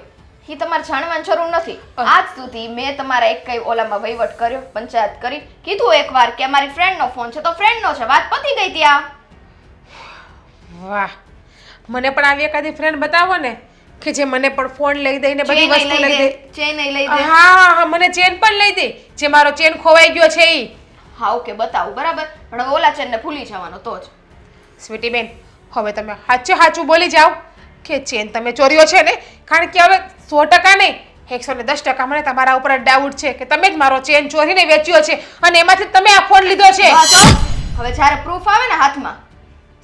એ તમારે જાણવાની જરૂર નથી. આજ સુધી મેં તમારા એક કઈ ઓલામાં વહીવટ કર્યો, પંચાયત કરી, કીધું એકવાર કે મારી ફ્રેન્ડનો ફોન છે તો ફ્રેન્ડનો છે, વાત પતી ગઈ ત્યાં. વાહ, મને પણ આવી એકાદી ફ્રેન્ડ બતાવો ને કે જે મને પણ ફોન લઈ દે ને બધી વસ્તુ લઈ દે. ચેન લઈ દે. હા, મને ચેન પણ લઈ દે. જે મારો ચેન ખોવાઈ ગયો છે ઈ. હા ઓકે બતાવું બરાબર, પણ હવે ઓલા ચેનને ભૂલી જવાનો તો જ. સ્વીટી બેન, હવે તમે સાચું બોલી જાઓ કે ચેન તમે ચોર્યો છે ને? કારણ કે હવે 100% નહીં, 110% મને તમારા ઉપર ડાઉટ છે કે તમે જ મારો ચેન ચોરીને વેચ્યો છે અને એમાંથી તમે આ ફોન લીધો છે. હવે જ્યારે પ્રૂફ આવે ને હાથમાં,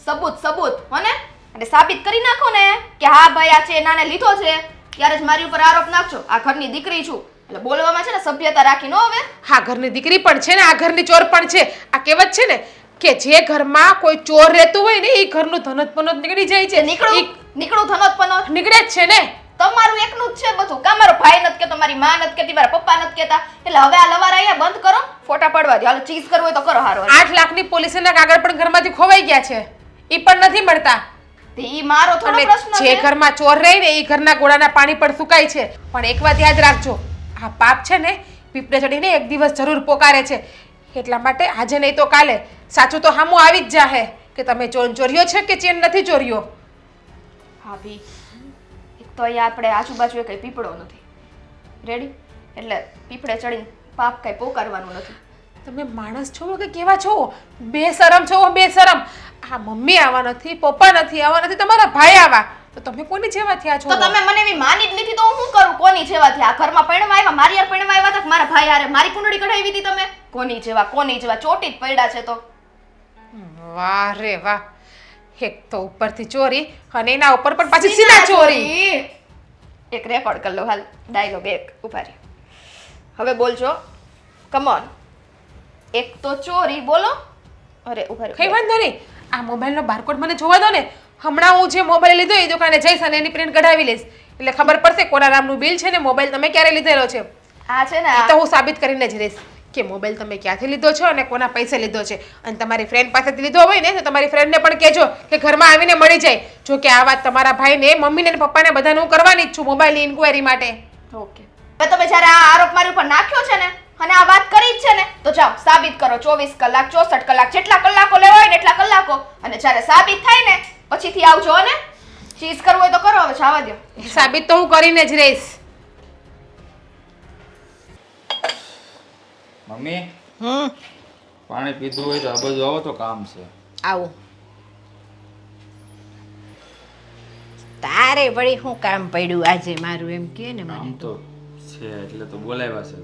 સબૂત હોને, અને સાબિત કરી નાખો ને કે હા ભાઈ આ ચેન આને લીધો છે, ત્યારે જ મારી ઉપર આરોપ નાખજો. આ ઘરની દીકરી છું એટલે બોલવામાં છે ને સભ્યતા રાખી નો હવે. હા, ઘરની દીકરી પણ છે ને આ ઘરની ચોર પણ છે. આ કહેવત છે ને કે જે ઘરમાં કોઈ ચોર રહેતું હોય ને એ ઘરનું ધનોત પનોત નીકળી જાય છે. નીકળું ધનોત પનોત નીકળે જ છે ને. તમારું એકનું જ છે બધું. કા મારો ભાઈ નથી કેતો, મારી માં નથી કેતી, મારા પપ્પા નથી કેતા. એટલે હવે આ લવાર અહીંયા બંધ કરો, ફોટા પડવા દો. હાલો ચીઝ કરવું હોય તો કરો. હારો 8 લાખની પોલીસના કાગળ પણ ઘરમાંથી ખોવાઈ ગયા છે, એ પણ નથી મળતા. ઈ મારો થોડો પ્રશ્ન છે. જે ઘરમાં ચોર રહે ને એ ઘરના ગોળાના પાણી પણ સુકાય છે. પણ એક વાત યાદ રાખજો, આ પાપ છે ને પીપળે ચડીને એક દિવસ જરૂર પોકારે છે. એટલા માટે આજે નહીં તો કાલે સાચું તો સામું આવી જ જાહે કે તમે ચોર્યો છે કે ચેન નથી ચોર્યો? ભાભી એક તો અહીંયા આપણે આજુબાજુ કંઈ પીપળો નથી રેડી, એટલે પીપળે ચડીને પાપ કંઈ પોકારવાનું નથી. તમે માણસ છો કે કેવા છો? બેશરમ છો, બેશરમ. આ મમ્મી આવા નથી, પપ્પા નથી આવા, નથી તમારા ભાઈ આવા, તો તમે કોની જેવા થયા છો? તો તમે મને એવી માની જ નથી તો હું શું કરું? કોની જેવા થયા? ઘરમાં પરણવા આવ્યા, મારી યાર પરણવા આવ્યા હતા કે મારા ભાઈ હારે મારી કુંડળી કઢાવી હતી તમે? કોની જેવા ચોટી જ પડ્યા છે તો. વાહ રે વાહ, એક તો ઉપરથી ચોરી અને એના ઉપર પણ પાછી સીધા ચોરી. એક રેકોર્ડ કરી લો હાલ, ડાયલોગ એક ઉભા રહી. હવે બોલજો, કમોન. એક તો ચોરી બોલો. અરે ઉભા રહો. કઈ વાંધો નહીં, આ મોબાઈલનો બારકોડ મને જોવા દો ને. હમણાં હું જે મોબાઈલ લીધો એ દુકાને જઈશ અને એની પ્રિન્ટ કઢાવી લઈશ, એટલે ખબર પડશે કોના નામનું બિલ છે ને મોબાઈલ તમે ક્યારે લીધેલો છે. આ છે ને એ તો હું સાબિત કરીને જ રહીશ કે મોબાઈલ તમે ક્યાંથી લીધો છો અને કોના પૈસે લીધો છે. અને તમારી ફ્રેન્ડ પાસેથી લીધો હોય ને તો તમારી ફ્રેન્ડને પણ કહેજો કે ઘરમાં આવીને મળી જાય. જો કે આ વાત તમારા ભાઈને, મમ્મીને અને પપ્પાને બધાને હું કરવાની જ છું મોબાઈલની ઇન્ક્વાયરી માટે. ઓકે. હવે તમે જ્યારે આ આરોપ મારી ઉપર નાખ્યો છે ને અને આ વાત કરી જ છે ને તો જાઓ સાબિત કરો. 24 કલાક 64 કલાક જેટલા કલાકો લેવા હોય ને એટલા કલાકો, અને જ્યારે સાબિત થાય ને પછીથી આવજો. અને ચીઝ કરવું હોય તો કરો, હવે જવા દો. સાબિત તો હું કરીને જ રહીશ. મમ્મી પાણી પીધું હોય તો આ બાજુ આવો તો કામ છે. આવું તારે વળી શું કામ પડ્યું આજે મારું એમ કે ને કામ મને તો છે એટલે તો બોલાવ્યા છે.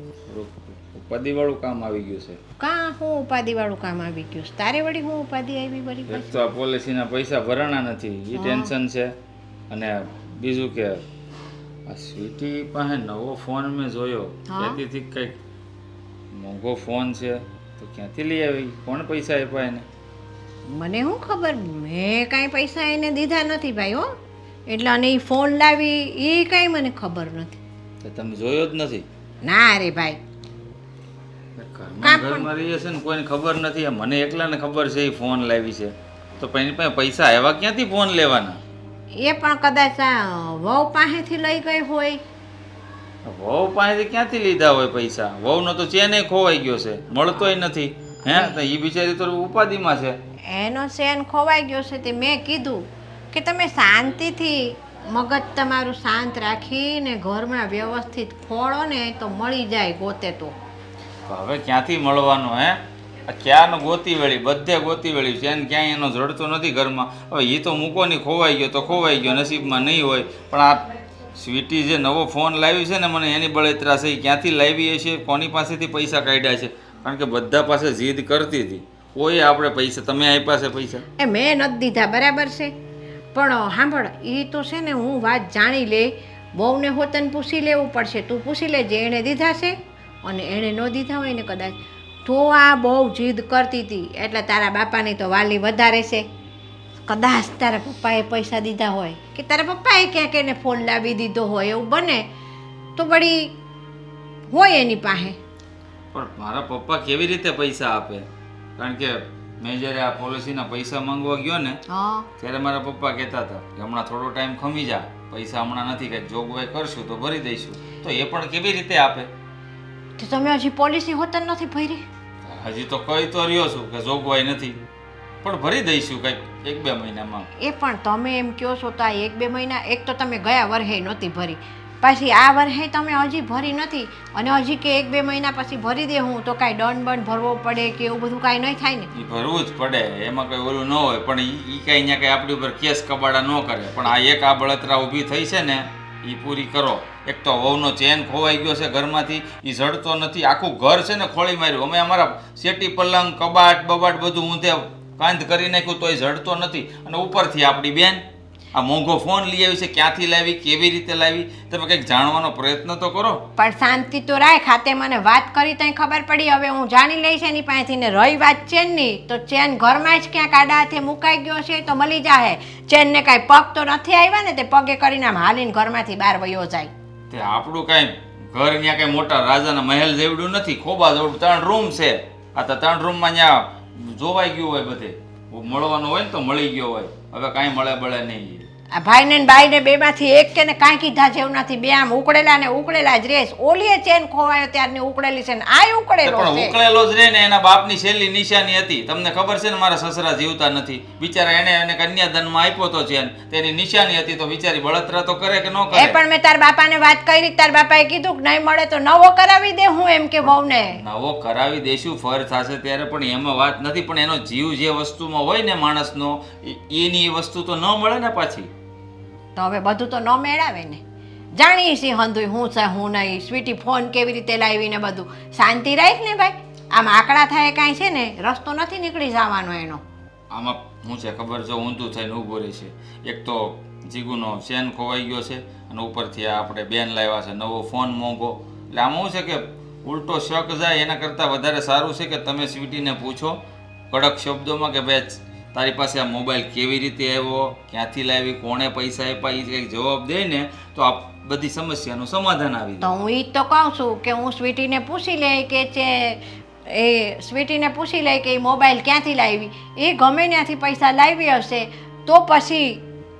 ઉપાધિવાળું કામ આવી ગયું છે. કાં હું ઉપાધિવાળું કામ આવી ગયું છે? તારે વળી હું ઉપાધિ આવી વળી એક પાછી? તો આ પોલિસીના પૈસા ભરાણા નથી એ ટેન્શન છે, અને બીજું કે આ સ્વીટી પાસે નવો ફોન મેં જોયો, હા? ત્યાંથી કંઈક મોંઘો ફોન છે તો ક્યાંથી લઈ આવી? કોણ પૈસા આપ્યા એને? મને શું ખબર, મેં કાંઈ પૈસા એને દીધા નથી ભાઈ હો. એટલે અને એ ફોન લાવી એ કાંઈ મને ખબર નથી. તો તમે જોયો જ નથી? ના રે ભાઈ, ઘરમાં રહીએ છે ને કોઈને ખબર નથી. મને એકલાને ખબર છે એ ફોન લાવી છે, તો પણ એની પાસે પૈસા આવ્યા ક્યાંથી ફોન લેવાના? એ પણ કદાચ આ વહુ પાસેથી લઈ ગઈ હોય. વહુ પાસેથી ક્યાંથી લીધા હોય પૈસા? વહુનો તો ચેને ખોવાઈ ગયો છે, મળતોય નથી. હે તો એ બિચારી તો ઉપાધિમાં છે. એનો સેન ખોવાઈ ગયો છે તે મેં કીધું કે તમે શાંતિથી મગજ તમારું શાંત રાખીને ઘરમાં વ્યવસ્થિત ખોળો ને તો મળી જાય ગોતે તો. તો હવે ક્યાંથી મળવાનો? હે આ ક્યાંનો ગોતી વેળી, બધે ગોતી વેળી છે ને ક્યાંય એનો જડતો નથી ઘરમાં. હવે એ તો મૂકો નહીં, ખોવાઈ ગયો તો ખોવાઈ ગયો, નસીબમાં નહીં હોય. પણ આ સ્વીટી જે નવો ફોન લાવી છે ને મને એની બળતરા છે. ક્યાંથી લાવી છે, કોની પાસેથી પૈસા કાઢ્યા છે? કારણ કે બધા પાસે જીદ કરતી હતી, કોઈ આપણે પૈસા તમે આપ્યા છે પૈસા? એ મેં નથી દીધા બરાબર છે, પણ સાંભળ એ તો છે ને હું વાત જાણી લે. બહુને હોતને પૂછી લેવું પડશે, તું પૂછી લેજે એણે દીધા છે, અને એણે ન દીધા હોય ને કદાચ તો આ બહુ જીદ કરતી હતી એટલે તારા બાપાની તો વાલી વધારે છે. કદાચ તારા પપ્પાએ પૈસા દીધા હોય કે તારા પપ્પાએ ક્યાંક એને ફોન લાવી દીધો હોય એવું બને તો વળી હોય એની પાસે. પણ મારા પપ્પા કેવી રીતે પૈસા આપે? કારણ કે મેં જ્યારે આ પોલિસીના પૈસા માંગવા ગયો ને હા ત્યારે મારા પપ્પા કહેતા હતા કે હમણાં થોડો ટાઈમ ખમી જા, પૈસા હમણાં નથી, કંઈક જોગવાઈ કરશું તો ભરી દઈશું. તો એ પણ કેવી રીતે આપે? તો તમે હજી પોલિસી હોત નથી ભરી? હજી તો કહી તો રહ્યો છું કે જોગવાઈ નથી, પણ ભરી દઈશું કંઈક 1-2 મહિનામાં. એ પણ તમે એમ કહો છો તો આ 1-2 મહિના, એક તો તમે ગયા વર્ષે નહોતી ભરી, પાછી આ વર્ષે તમે હજી ભરી નથી, અને હજી કે 1-2 મહિના પછી ભરી દે હું તો કાંઈ દંડ બંધ ભરવો પડે કે એવું બધું કાંઈ નહીં થાય ને? એ ભરવું જ પડે, એમાં કંઈ ઓલું ન હોય. પણ એ કાંઈ અહીંયા કંઈ આપણી ઉપર કેસ કબાડા ન કરે. પણ આ એક આ બળતરા ઊભી થઈ છે ને એ પૂરી કરો. એક તો વહુનો ચેન ખોવાઈ ગયો છે ઘરમાંથી, એ જડતો નથી. આખું ઘર છે ને ખોળી માર્યું. અમે અમારા શેટી પલંગ કબાટ બબાટ બધું ઊંધે કાંધ કરી નાખ્યું તોય જડતો નથી. અને ઉપરથી આપણી બેન આ મોંઘો ફોન લઈ આવી છે, ક્યાંથી લાવી, કેવી રીતે લાવી? તમે કંઈક જાણવાનો પ્રયત્ન તો કરો. પણ શાંતિ તો રાખ. ખાતે મને વાત કરી તઈ ખબર પડી, હવે હું જાણી લઈશ એની પાસેથી. ને રહી વાત ચેનની, તો ચેન ઘરમાં જ ક્યાંક આડા હાથે મુકાઈ ગયો છે તો મળી જાહે. ચેનને કાંઈ પગ તો નથી આવ્યા ને તે પગે કરીને આમ હાલીને ઘરમાંથી બહાર વયો જાય. તે આપણું કાંઈ ઘર ત્યાં કાંઈ મોટા રાજાના મહેલ જેવડું નથી, ખોબા જેવડું 3 રૂમ છે. આ તો 3 રૂમમાં ત્યાં જોવાઈ ગયું હોય, બધે મળવાનું હોય ને તો મળી ગયો હોય. હવે કાંઈ મળે બળે નહીં. આ ભાઈને ને બાઈને બેમાંથી એક કે ને કાંઈ કીધા જેવું નથી. બે આમ ઉકળેલા ને ઉકળેલા જ રેસ. ઓલીએ ચેન ખોવાયો ત્યારની ઉકળેલી છે ને આય ઉકળેલો પણ છે. ઉકળેલો જ રે ને એના બાપની છેલ્લી નિશાની હતી. તમને ખબર છે ને મારા સસરા જીવતા નથી. બિચારા એને કન્યાદાનમાં આપ્યો તો છે તેની નિશાની હતી તો બિચારી બળતરા તો કરે કે ન એ કરે? પણ મેં તાર બાપાને વાત કરી. તાર બાપાએ કીધું કે નહીં મળે તો નવો કરાવી દે. હું એમ કે વહુને નવો કરાવી દેશું ફર થશે ત્યારે, પણ એમાં વાત નથી. પણ એનો જીવ જે વસ્તુમાં હોય ને માણસનો એની એ વસ્તુ તો ન મળે ને પાછી. તો હવે બધું તો ન મેળાવે ને. જાણીએ છીએ હંધુય હું છે હું નહીં. સ્વીટી ફોન કેવી રીતે લાવી ને બધું. શાંતિ રાખ ને ભાઈ. આમ આકડા થાય કાંઈ છે ને રસ્તો નથી નીકળી જવાનો એનો. આમાં શું છે ખબર છે, ઊંધું થઈને ઊભો રહે છે. એક તો જીગુનો ચેન ખોવાઈ ગયો છે અને ઉપરથી આ આપણે બેન લાવ્યા છે નવો ફોન મોંઘો. એટલે આમાં શું છે કે ઉલટો શક જાય એના કરતાં વધારે સારું છે કે તમે સ્વીટીને પૂછો કડક શબ્દોમાં કે ભાઈ તારી પાસે આ મોબાઈલ કેવી રીતે આવ્યો, ક્યાંથી લાવી, કોણે પૈસા આપ્યા, એ કંઈક જવાબ દે ને તો આ બધી સમસ્યાનું સમાધાન આવી તો જાય. હું ઈ જ તો કહું છું કે હું સ્વીટીને પૂછી લે કે એ સ્વીટીને પૂછી લે કે એ મોબાઈલ ક્યાંથી લાવી. એ ગમે ત્યાંથી પૈસા લાવી હશે તો પછી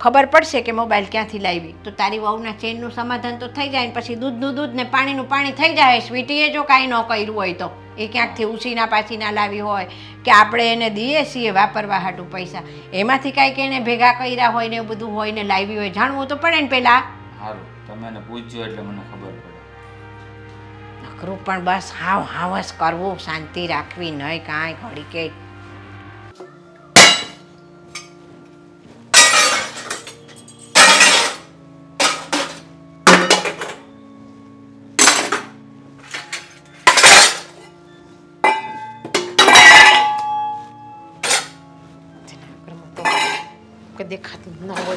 ખબર પડશે કે મોબાઈલ ક્યાંથી લાવી. તો તારી વહુના ચેનનું સમાધાન તો થઈ જાય ને પછી દૂધનું દૂધ ને પાણીનું પાણી થઈ જાય. સ્વીટીએ જો કાંઈ ન કર્યું હોય તો એ ક્યાંકથી ઉછીના પાછીના લાવી હોય કે આપણે એને દઈએ છીએ વાપરવા હાટું પૈસા, એમાંથી કાંઈક એને ભેગા કર્યા હોય ને એવું બધું હોય ને લાવી હોય. જાણવું તો પડે ને પહેલાં. સારું તમે એને પૂછજો એટલે મને ખબર પડે. નખરું પણ બસ હાવ જ કરવું. શાંતિ રાખવી નહીં કાંઈ ઘડી કે. કે દેખાતું ન હોય.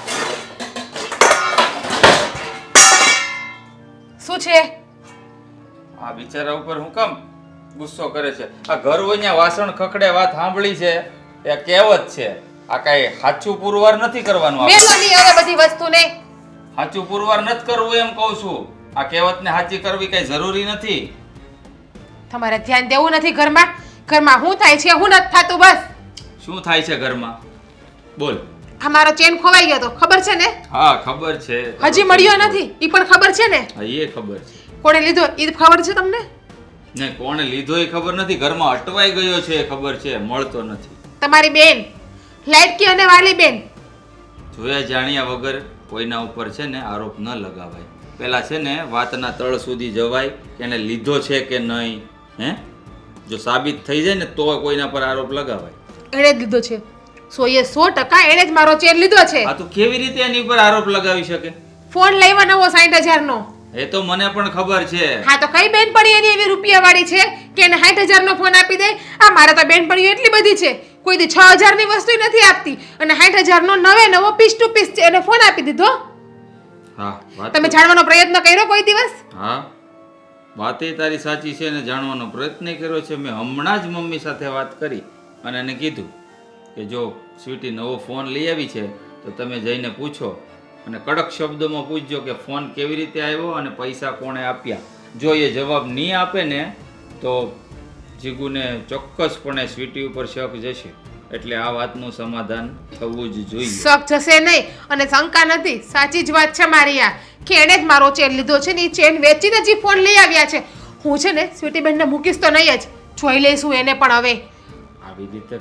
શું છે? આ બિચારા ઉપર હું કામ ગુસ્સો કરે છે? આ ઘર હોય ત્યાં વાસણ ખખડે વાત સાંભળી છે એ કહેવત છે. આ કાંઈ સાચું પુરવાર નથી કરવાનું. આપણે મેલો નહીં હવે બધી વસ્તુને. સાચું પુરવાર નથી કરવું એમ કહું છું. આ કહેવતને સાચી કરવી કઈ જરૂરી નથી. તમારે ધ્યાન દેવું નથી ઘરમાં. ઘરમાં શું થાય છે હું નથી થતું બસ. શું થાય છે ઘરમાં બોલ. આ મારો ચેન ખોવાઈ ગયો તો ખબર છે ને? હા ખબર છે. હજી મળ્યો નથી ઈ પણ ખબર છે ને? હા એ ખબર છે. કોણે લીધો ઈ ખબર છે તમને? ને કોણે લીધો એ ખબર નથી. ઘરમાં અટવાઈ ગયો છે એ ખબર છે, મળતો નથી. તમારી બેન લાડકી અને વાલી બેન. જોયા જાણ્યા વગર કોઈના ઉપર છે ને આરોપ ન લગાવાય. પેલા છે ને વાતના તળ સુધી જવાય કે એને લીધો છે કે નહીં. હે જો સાબિત થઈ જાય ને તો કોઈના પર આરોપ લગાવાય. એણે જ લીધો છે. 100% એણે જ મારો ચેન લીધો છે. આ તો કેવી રીતે એની ઉપર આરોપ લગાવી શકે? ફોન લાવ્યો નવો 60,000 નો. એ તો મને પણ ખબર છે. હા તો કઈ બેનપણી એની એવી રૂપિયા વાળી છે કે એને 60,000 નો ફોન આપી દે? આ મારે તો બેનપણીઓ એટલી બધી છે કોઈ દી 6,000 ની વસ્તુ નથી આપતી અને 60,000 નો નવો પીસ ટુ પીસ છે એને ફોન આપી દીધો. હા વાત તમે જાણવાનો પ્રયત્ન કર્યો કોઈ દિવસ? હા વાતે તારી સાચી છે ને જાણવાનો પ્રયત્ન કર્યો છે. મેં હમણાં જ મમ્મી સાથે વાત કરી અને એને કીધું કે જો સ્વીટી નવો ફોન લઈ આવી છે તો તમે જઈને પૂછો અને કડક શબ્દોમાં પૂછજો કે ફોન કેવી રીતે આવ્યો અને પૈસા કોણે આપ્યા. જો એ જવાબ નહીં આપે ને તો જીગુને ચોક્કસપણે સ્વીટી ઉપર શક જશે. એટલે આ વાતનું સમાધાન થવું જ જોઈએ. શક જશે નહીં અને શંકા નથી. સાચી જ વાત છે મારી આ કે એણે જ મારો ચેન લીધો છે ને એ ચેન વેચીને જે ફોન લઈ આવ્યા છે. હું છે ને સ્વીટી બેનને મૂકીશ તો નહીં જ. જોઈ લઈશું એને પણ હવે. આવી રીતે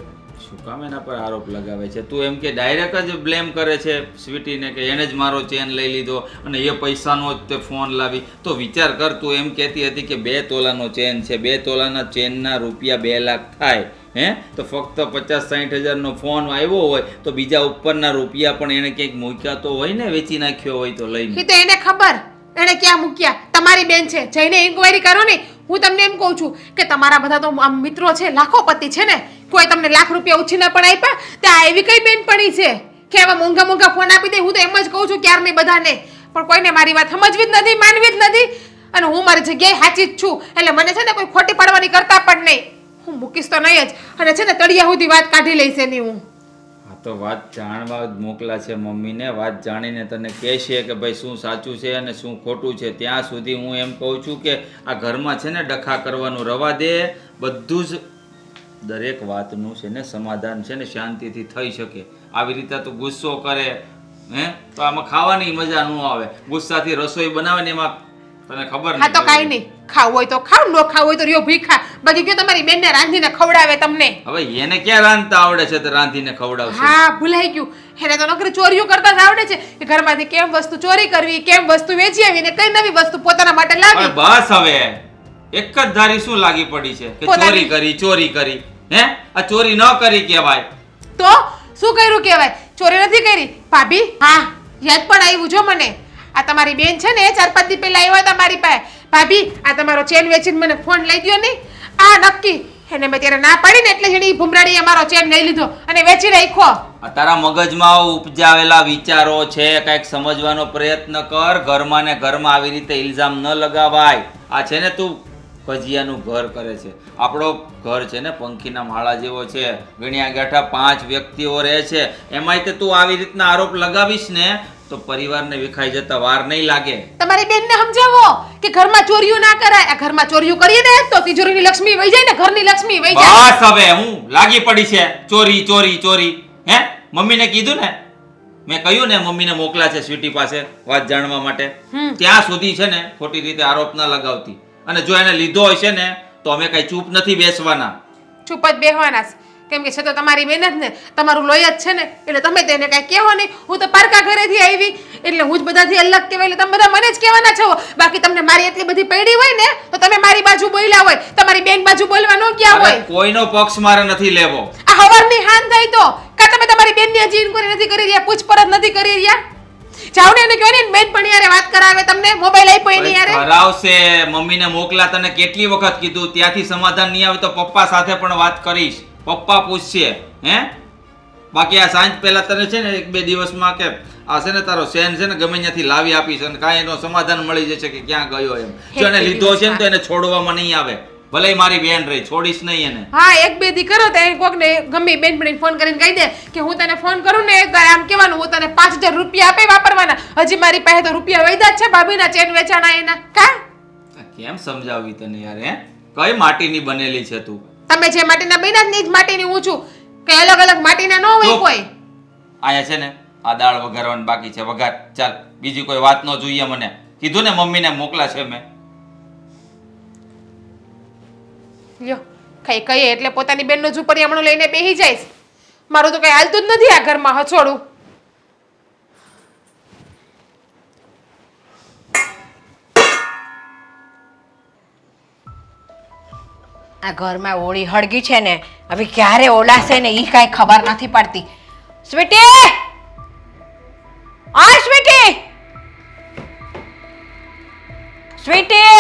શું કામ એના પર આરોપ લગાવે છે? તું એમ કે ડાયરેક્ટ જ બ્લેમ કરે છે સ્વીટીને કે એને જ મારો ચેન લઈ લીધો અને એ પૈસાનો જ તે ફોન લાવી. તો વિચાર કર, તું એમ કહેતી હતી કે 2 તોલાનો ચેન છે, 2 તોલાના ચેનના રૂપિયા 2 લાખ થાય. હે તો ફક્ત 50-60,000 નો ફોન આવ્યો હોય તો બીજા ઉપરના રૂપિયા પણ એને ક્યાંક મૂક્યા તો હોય ને, વેચી નાખ્યો હોય તો લઈને. એ તો એને ખબર એને ક્યાં મૂક્યા. તમારી બેન છે, જઈને ઇન્ક્વાયરી કરો ને. હું તમને એમ કહું છું કે તમારા બધા તો આમ મિત્રો છે, લાખોપતિ છે ને, કોઈ તમને લાખ રૂપિયા ઉછીના પણ આપ્યા? ત્યાં એવી કઈ બેનપણી છે કે આવા મોંઘા મોંઘા ફોન આપી દે? હું તો એમ જ કહું છું ક્યારની બધાને, પણ કોઈને મારી વાત સમજવી જ નથી, માનવી જ નથી. અને હું મારી જગ્યાએ સાચી જ છું એટલે મને છે ને કોઈ ખોટી પડવાની કરતા પણ નહીં. હું મૂકીશ તો નહીં જ અને છે ને તળિયા સુધી વાત કાઢી લઈશ એની હું. આ તો વાત જાણવા જ મોકલા છે મમ્મીને. વાત જાણીને તને કહેશે કે ભાઈ શું સાચું છે અને શું ખોટું છે. ત્યાં સુધી હું એમ કહું છું કે આ ઘરમાં છે ને ડખા કરવાનું રવા દે. બધું જ દરેક વાતનું છે ને સમાધાન છે ને શાંતિથી થઈ શકે. આવી રીતે તું ગુસ્સો કરે હે તો આમાં ખાવાની મજા ન આવે. ગુસ્સાથી રસોઈ બનાવે ને એમાં તને ખબર હા તો કાંઈ નહીં, ખાવું હોય તો ખાવ, ન ખાવું હોય તો રહ્યો ભૂખા. બાકી કયો તમારી બેનને રાંધીને ખવડાવે તમને. હવે એને ક્યાં રાંધતા આવડે છે તો રાંધીને ખવડાવશે? હા ભૂલાઈ ગયું, એને તો નોકરી ચોરીઓ કરતા જ આવડે છે કે ઘરમાંથી કેમ વસ્તુ ચોરી કરવી, કેમ વસ્તુ વેચી આવી ને કઈ નવી વસ્તુ પોતાના માટે અરે લાવી. બસ હવે એક જ ધારી શું લાગી પડી છે કે પોતાની- ચોરી કરી હે? આ ચોરી ન કરી કહેવાય. તો શું કર્યું કહેવાય? ચોરી નથી કરી ભાભી. હા યાદ પણ આવ્યું જો મને. આ તમારી બેન છે ને 4-5 દી પહેલા આવ્યા હતા મારી પાસે. ભાભી આ તમારો ચેન વેચીને મને ફોન લઈ દ્યો ને. આ નક્કી એને મેં ત્યારે ના પાડી ને એટલે જેની ભૂમરાડીએ મારો ચેન લઈ લીધો અને વેચી નાખ્યો. આ તારા મગજમાં ઉપજાવેલા વિચારો છે, કંઈક સમજવાનો પ્રયત્ન કર. ઘરમાં ને ઘરમાં આવી રીતે ઇલ્ઝામ ન લગાવાય. આ છે ને તું ભજીયાનું ઘર કરે છે. આપણો ઘર છે ને પંખીના માળા જેવો છે, ગણ્યા ગાંઠા 5 વ્યક્તિઓ રહે છે. એમાંય તે તું આવી રીતના આરોપ લગાવીશ ને તો પરિવારને વિખાઈ જતા વાર નહીં લાગે. તમારી બેનને સમજાવો કે ઘરમાં ચોરીઓ ના કરાય. આ ઘરમાં ચોરીઓ કરીએ ને તો તિજોરીની લક્ષ્મી વહી જાય ને ઘરની લક્ષ્મી વહી જાય. બસ હવે હું લાગી પડી છે ચોરી ચોરી ચોરી. હે મમ્મીને કીધું ને, મેં કહ્યું ને મમ્મીને મોકલા છે સ્વીટી પાસે વાત જાણવા માટે. ત્યાં સુધી છે ને ખોટી રીતે આરોપ ના લગાવતી. અને જો એને લીધો હોય છે ને તો અમે કઈ ચૂપ નથી બેસવાના. ચૂપ જ બેહવાના છે. કેમ કે છે તો તમારી બેન જ ને, તમારું લોહી જ છે ને, એટલે તમે તેને કઈ કહેવો નહીં. હું તો પારકા ઘરેથી આવી એટલે હું જ બધાથી અલગ કહેવાય એટલે તમે બધા મને જ કહેવાના છો. બાકી તમને મારી એટલી બધી પડી હોય ને તો તમે મારી બાજુ બોલ્યા હોય, તમારી બેન બાજુ બોલવા ન ગયા અરે હોય. કોઈનો પક્ષ મારે નથી લેવો. આ હવારની હાન થઈ તો કા તમે તમારી બેનની હજી ઇન્ક્વાયરી નથી કરી રહ્યા, પૂછપરછ નથી કરી રહ્યા. જાઓ ને એને કહો ને બેન પણ યારે વાત કરાવે તમને, મોબાઈલ આપ્યો એની યારે. કરાવશે. મમ્મીને મોકલા તને કેટલી વખત કીધું. ત્યાંથી સમાધાન નહીં આવે તો પપ્પા સાથે પણ વાત કરીશ. પપ્પા પૂછશે હે. બાકી આ સાંજ પહેલા તને છે ને 1-2 દિવસમાં કે આ છે ને તારો સેન છે ને ગમે ત્યાંથી લાવી આપીશ અને કાંઈ એનો સમાધાન મળી જશે કે ક્યાં ગયો એમ. જો એને લીધો છે ને તો એને છોડવામાં નહીં આવે. ભલે મારી બેન રહી, છોડીશ નહીં એને. હા 1-2 દી કરો તો કોકને ગમે બેન પણ ફોન કરીને કહી દે કે હું તને ફોન કરું ને તો આમ કહેવાનું હું તને 5000 રૂપિયા આપે વાપરવાના. હજી મારી પાસે તો રૂપિયા વૈદા જ છે ભાભીના ચેન વેચાણા એના. કા કેમ સમજાવી તને યાર હે? કઈ માટીની બનેલી છે તું? તમે જે માટીના બન્યા જ નહીં જ માટીની હું છું. કે અલગ અલગ માટીના ન હોય ચૂપ. કોઈ. અહીંયા છે ને આ દાળ વઘારવાની બાકી છે, વઘાર. ચાલ બીજી કોઈ વાત ન જોઈએ મને. કીધું ને મમ્મીને મોકલા છે મેં. લ્યો કઈ કહીએ એટલે પોતાની બેનનો ઝૂંપડિયામણું લઈને બેહી જાય. મારું તો કઈ હાલતું જ નથી આ ઘરમાં હછોડું. આ ઘરમાં ઓળી હળગી છે ને હવે ક્યારે ઓલાશે ને એ કાંઈ ખબર નથી પડતી. સ્વીટી, આ સ્વીટી, સ્વીટી,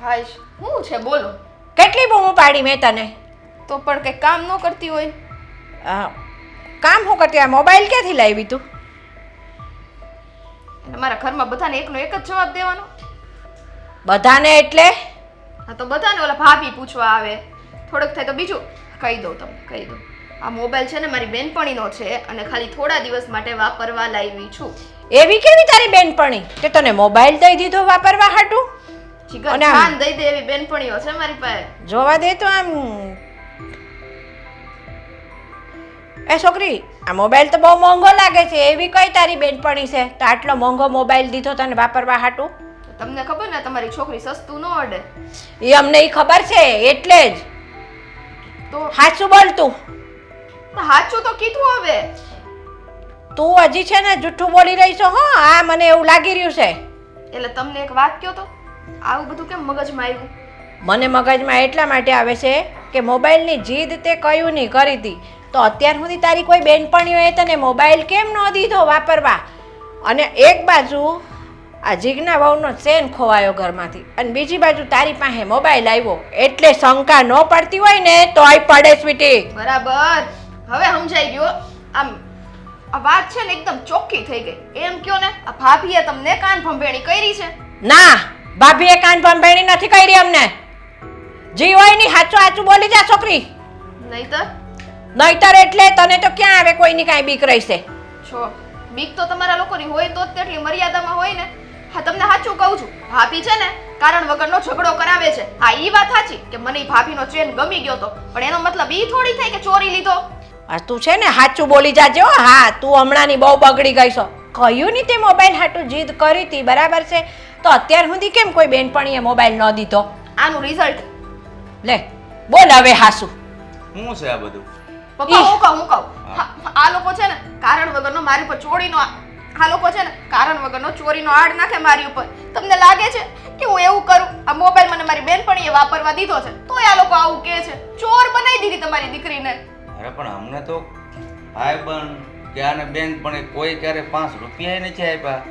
હાય શું છે બોલો. કેટલી બૂમો પાડી મેં તને. તો પણ કઈ કામ ન કરતી હોય. કામ શું કરતી? આ મોબાઈલ ક્યાંથી લાવી તું? મારા ઘરમાં બધાને એકનો એક જ જવાબ દેવાનો. બધાને એટલે? હા તો બધાને ઓલા ભાભી પૂછવા આવે, થોડુંક થાય તો બીજું કહી દઉં તમને, કહી દઉં. આ મોબાઈલ છે ને મારી બેનપણીનો છે અને ખાલી થોડા દિવસ માટે વાપરવા લાવી છું. એવી કેવી તારી બેનપણી તે તને મોબાઈલ દઈ દીધો વાપરવા હાટું? જીગર અને આમ- ખાન દઈ દે એવી બેનપણીઓ છે મારી પાસે. જોવા દે તો આમ. એ છોકરી, આ મોબાઈલ તો બહુ મોંઘો લાગે છે. એવી કઈ તારી બેનપણી છે તો આટલો મોંઘો મોબાઈલ દીધો તને વાપરવા હાટું? તમને ખબર ને તમારી છોકરી સસ્તું ન અડે. એ અમને ઈ ખબર છે એટલે જ. તો સાચું બોલ તું. સાચું તો કીધું હવે. તું હજી છે ને જૂઠું બોલી રહી છો. હો આ મને એવું લાગી રહ્યું છે. એટલે તમને એક વાત કહો તો આવું બધું કેમ મગજમાં આવ્યું? મને મગજમાં એટલા માટે આવે છે કે મોબાઈલની જીદ તે કયું નહીં કરી હતી તો અત્યાર સુધી તારી કોઈ બેનપણીઓએ તને મોબાઈલ કેમ ન દીધો વાપરવા? અને એક બાજુ આ જીજ્ઞા વહુનો ચેન ખોવાયો ઘરમાંથી અને બીજી બાજુ તારી પાસે મોબાઈલ આવ્યો એટલે શંકા ન પડતી હોય ને તોય પડે સ્વીટી. બરાબર, હવે સમજાઈ ગયો. આમ આ વાત છે ને એકદમ ચોખ્ખી થઈ ગઈ. એમ કયો ને આ ભાભીએ તમને કાન ભંભેણી કરી છે. ના, ભાભીએ કાન ભંભેણી નથી કરી અમને. જી હોય ની સાચું સાચું બોલી જા છોકરી. નહીતર નહીતર એટલે તને તો ક્યાં આવે કોઈની કાંઈ બીક રહેશે? છો બીક તો તમારા લોકોની હોય તો જ તેટલી મર્યાદામાં હોય ને. હા તમને સાચું કહું છું, ભાભી છે ને કારણ વગરનો ઝઘડો કરાવે છે. હા ઈ વાત સાચી કે મને ઈ ભાભીનો ચેન ગમી ગયો તો, પણ એનો મતલબ ઈ થોડી થાય કે ચોરી લીધો. આ તું છે ને સાચું બોલી જાજે હો. હા તું હમણાંની બહુ બગડી ગઈ છો. કહ્યું નહીં તે મોબાઈલ હાટું જીદ કરી હતી બરાબર છે, તો અત્યાર સુધી કેમ કોઈ બેનપણીએ મોબાઈલ ન દીધો? આનું રિઝલ્ટ લે બોલ હવે હાસુ. શું છે આ બધું? પપ્પા હું કહું આ લોકો છે ને કારણ વગરનો મારી ઉપર ચોરીનો આ લોકો છે ને કારણ વગરનો ચોરીનો આડ નાખે મારી ઉપર. તમને લાગે છે કે હું એવું કરું? આ મોબાઈલ મને મારી બેનપણીએ વાપરવા દીધો છે તોય આ લોકો આવું કહે છે. ચોર બનાવી દીધી તમારી દીકરીને. અરે પણ અમને તો ભાઈબંધ કે આને બેન પણ કોઈ ક્યારે 5 રૂપિયા નથી આપ્યા,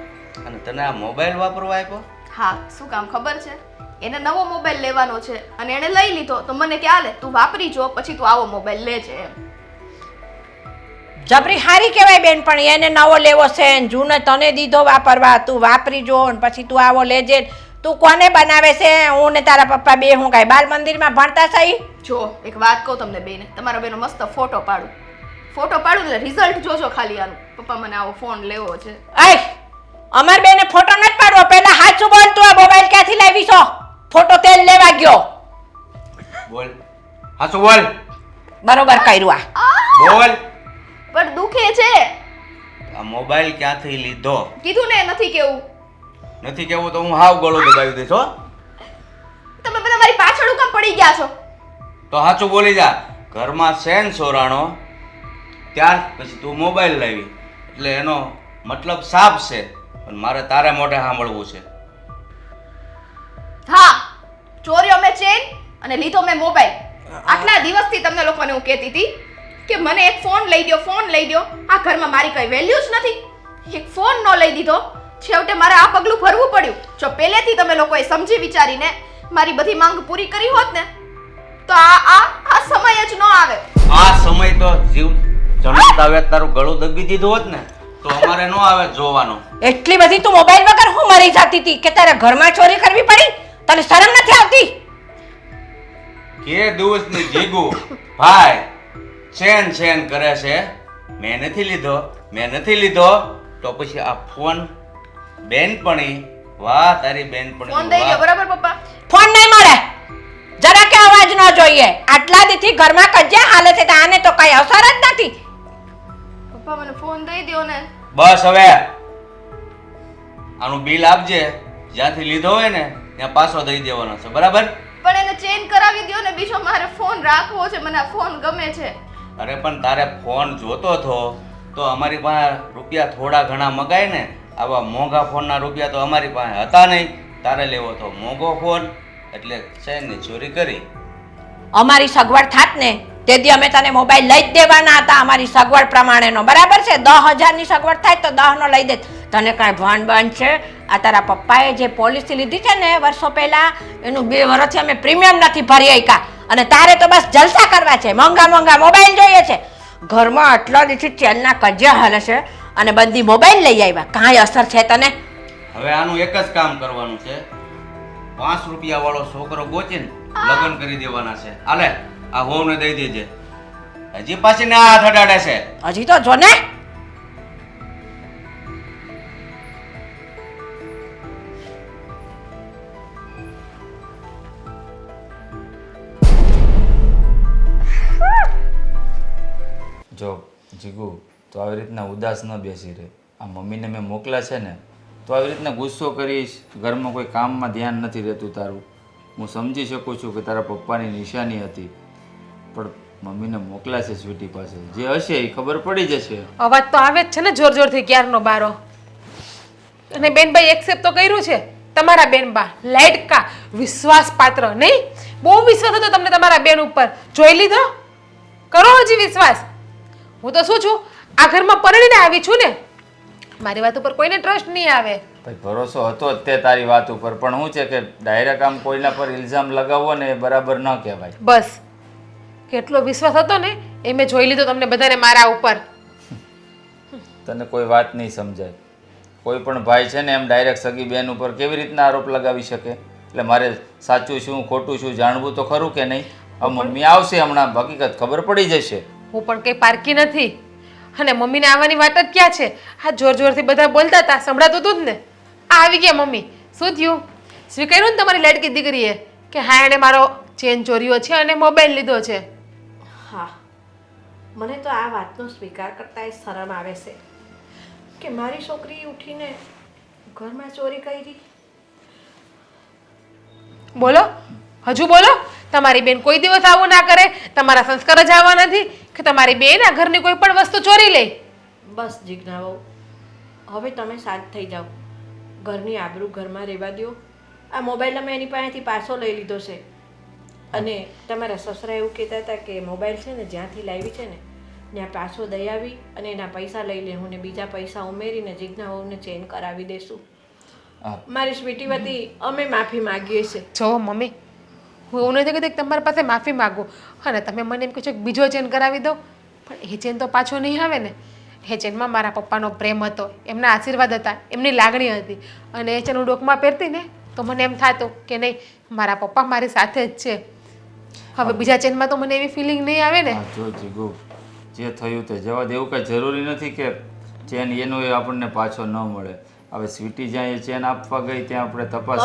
અને તને આ મોબાઈલ વાપરવા આપ્યો? હા શું કામ ખબર છે? એને નવો મોબાઈલ લેવાનો છે અને એને લઈ લીધો તો મને ક્યાં લે, તું વાપરી જો પછી તું આવો મોબાઈલ લેજે એમ. જબરી હારી કહેવાય બેનપણી, એને નવો લેવો છે ને જૂનો તને દીધો વાપરવા, તું વાપરી જો ને પછી તું આવો લેજે. તું કોને બનાવે છે? હું ને તારા પપ્પા બે હું કાંઈ બાલ મંદિરમાં ભણતા સહી? જો એક વાત કહું તમને બેને, તમારા બેનો મસ્ત ફોટો પાડું એટલે રિઝલ્ટ જોજો ખાલી આનું. પપ્પા મને આવો ફોન લેવો છે. આય અમાર બેને ફોટો નથી પાડવો, પહેલા સાચું બોલ, તું આ મોબાઈલ ક્યાંથી લાવી છો? ફોટો તેલ લેવા ગયો? બોલ હાચું બોલ. બરોબર કર્યું. આ બોલ પણ દુખે છે. આ મોબાઈલ ક્યાંથી લીધો? કીધું ને નથી કેવું. નથી કેવું તો હું હાવ ગળું દબાવી દઈશ હો. તમે બધા મારી પાછળ કેમ પડી ગયા છો? તો સાચું બોલી જા. ઘરમાં સેન સોરાણો ત્યાર પછી તું મોબાઈલ લાવી એટલે એનો મતલબ સાફ છે, પણ મારે તારે મોઢે સાંભળવું છે. હા ચોર્યો મેં ચેન અને લીધો મેં મોબાઈલ. આટલા દિવસથી તમને લોકોને હું કહેતી હતી કે મને એક ફોન લઈ દ્યો. આ ઘરમાં મારી કઈ વેલ્યુ જ નથી. એક ફોન ન લઈ દીધો, છેવટે મારે આ પગલું ભરવું પડ્યું. જો પહેલેથી તમે લોકોએ સમજી વિચારીને મારી બધી માંગ પૂરી કરી હોત ને તો આ સમય જ ન આવે. આ સમય તો જીવ જન્મતા આવે તારું ગળું દબી દીધું હોત ને તો અમારે ન આવે જોવાનું. એટલી બધી તું મોબાઈલ વગર હું મરી જતી હતી કે તારે ઘરમાં ચોરી કરવી પડી? તને શરમ નથી આવતી? કે દિવસની જીગુ ભાઈ ચેન કરે છે, મેં નથી લીધો તો પછી આ ફોન બેનપણી, વાહ તારી બેનપણી, ફોન દઈ દો બરાબર પપ્પા. ફોન નહીં મળે, જરા કે અવાજ ન જોઈએ. આટલા દીથી ઘરમાં કજ્યા હાલે છે તો આને તો કઈ અસર જ નથી. પપ્પા મને ફોન દઈ દ્યો ને. બસ હવે આનું બિલ આપજે, જ્યાંથી લીધો હોય ને ત્યાં પાછો દઈ દેવાનો છે બરાબર? પણ એને ચેન્જ કરાવી દ્યો ને, બીજો મારે ફોન રાખવો છે, મને આ ફોન ગમે છે. અરે પણ તારે ફોન જોતો થો તો અમારી પાસે રૂપિયા થોડા ઘણા મગાય ને. આવા મોંઘા ફોનના રૂપિયા તો અમારી પાસે હતા નહીં. તારે લેવો તો મોંઘો ફોન એટલે ચેનની ચોરી કરી. અમારી સગવડ થાત ને તેથી અમે તને મોબાઈલ લઈ જ દેવાના હતા, અમારી સગવડ પ્રમાણેનો બરાબર છે. 10,000 ની સગવડ થાય તો 10 નો લઈ દે. તને કાંઈ ભાન બંધ છે? આ તારા પપ્પાએ જે પોલિસી લીધી છે ને વર્ષો પહેલા, એનું 2 વર્ષથી અમે પ્રીમિયમ નથી ભરી શક્યા, અને તારે તો બસ જલસા કરવા છે, મોંઘા મોબાઈલ જોઈએ છે. ઘરમાં આટલા દિવસથી ચેનના કજિયા હાલે છે અને બધી મોબાઈલ લઈ આવ્યા, કાંઈ અસર છે તને? હવે આનું એક જ કામ કરવાનું છે, 5 રૂપિયા વાળો છોકરો ગોચીને લગ્ન કરી દેવાના છે. આલે આ હોવને દઈ દેજે. હજી પાછી ના હાથ અડાડે છે. હજી તો જો ને. જો જીગુ, તો આવી રીતના ઉદાસ ન બેસી રહે. આ મમ્મીને મેં મોકલ્યા છે ને તો આવી રીતના ગુસ્સો કરીશ, ઘરમાં કોઈ કામમાં ધ્યાન નથી રહેતું તારું. હું સમજી શકું છું કે તારા પપ્પાની નિશાની હતી, પણ મમ્મીને મોકલ્યા છે સ્વીટી પાસે, જે હશે એ ખબર પડી જશે. અવાજ તો આવે જ છે ને જોરથી ક્યારનો બારો. અને બેનભાઈ એક્સેપ્ટ તો કર્યું છે તમારા બેનબા લાડકા વિશ્વાસ પાત્ર નહીં? બહુ વિશ્વાસ હતો તમને તમારા બેન ઉપર, જોઈ લીધો? કરો હજી વિશ્વાસ? હું તો શું છું, આ ઘરમાં પરણીને આવી છું ને, મારી વાત ઉપર કોઈને ટ્રસ્ટ નહીં આવે. ભાઈ ભરોસો હતો જ તે તારી વાત ઉપર, પણ શું છે કે ડાયરેક્ટ આમ કોઈના પર ઇલ્ઝામ લગાવવો ને એ બરાબર ન કહેવાય. બસ કેટલો વિશ્વાસ હતો ને એ મેં જોઈ લીધો તમને બધાને મારા ઉપર. તને કોઈ વાત નહીં સમજાય. કોઈ પણ ભાઈ છે ને એમ ડાયરેક્ટ સગી બેન ઉપર કેવી રીતના આરોપ લગાવી શકે? એટલે મારે સાચું શું ખોટું શું જાણવું તો ખરું કે નહીં? હવે મમ્મી આવશે હમણાં, હકીકત ખબર પડી જશે. હું પણ કંઈ પારકી નથી, અને મમ્મીને આવવાની વાત જ ક્યાં છે? હા જોરથી બધા બોલતા હતા, સંભળાતું હતું જ ને. આવી ગયા મમ્મી. શું થયું? સ્વીકાર્યું ને તમારી લાડકી દીકરીએ કે હા એણે મારો ચેન ચોર્યો છે અને મોબાઈલ લીધો છે? હા, મને તો આ વાતનો સ્વીકાર કરતા એ શરમ આવે છે કે મારી છોકરી ઉઠીને ઘરમાં ચોરી કરી. બોલો, હજુ બોલો. તમારી બેન કોઈ દિવસ આવું ના કરે. તમારા સંસ્કાર જ આવા નથી કે તમારી બેન આ ઘરની કોઈ પણ વસ્તુ ચોરી લે. બસ જીજ્ઞા વહુ, હવે તમે શાંત થઈ જાઓ. ઘરની આબરૂ ઘરમાં રહેવા દો. આ મોબાઈલ અમે એની પાસેથી પાછો લઈ લીધો છે અને તમારા સસરા એવું કહેતા હતા કે મોબાઈલ છે ને જ્યાંથી લાવી છે ને ત્યાં પાછો દઈ આવી અને એના પૈસા લઈ લેવું ને બીજા પૈસા ઉમેરીને જીજ્ઞા વહુને ચેન્જ કરાવી દેશું. મારી સ્વીટી વતી અમે માફી માગીએ છીએ. જો મમ્મી, હું એવું નથી કહેતી કે તમારી પાસે માફી માગું અને તમે મને એમ કહો છો કે બીજો ચેન કરાવી દો, પણ એ ચેન તો પાછો નહીં આવે ને. એ ચેનમાં મારા પપ્પાનો પ્રેમ હતો, એમના આશીર્વાદ હતા, એમની લાગણી હતી અને એ ચેન હું ડોકમાં પહેરતી ને તો મને એમ થતું કે નહીં, મારા પપ્પા મારી સાથે જ છે. હવે બીજા ચેનમાં તો મને એવી ફિલિંગ નહીં આવે ને. જો જીગુ, જે થયું તે જવા દે. એવું કંઈ જરૂરી નથી કે ચેન એનો એ આપણને પાછો ન મળે. હવે સ્વીટી જ્યાં એ ચેન આપવા ગઈ ત્યાં આપણે તપાસ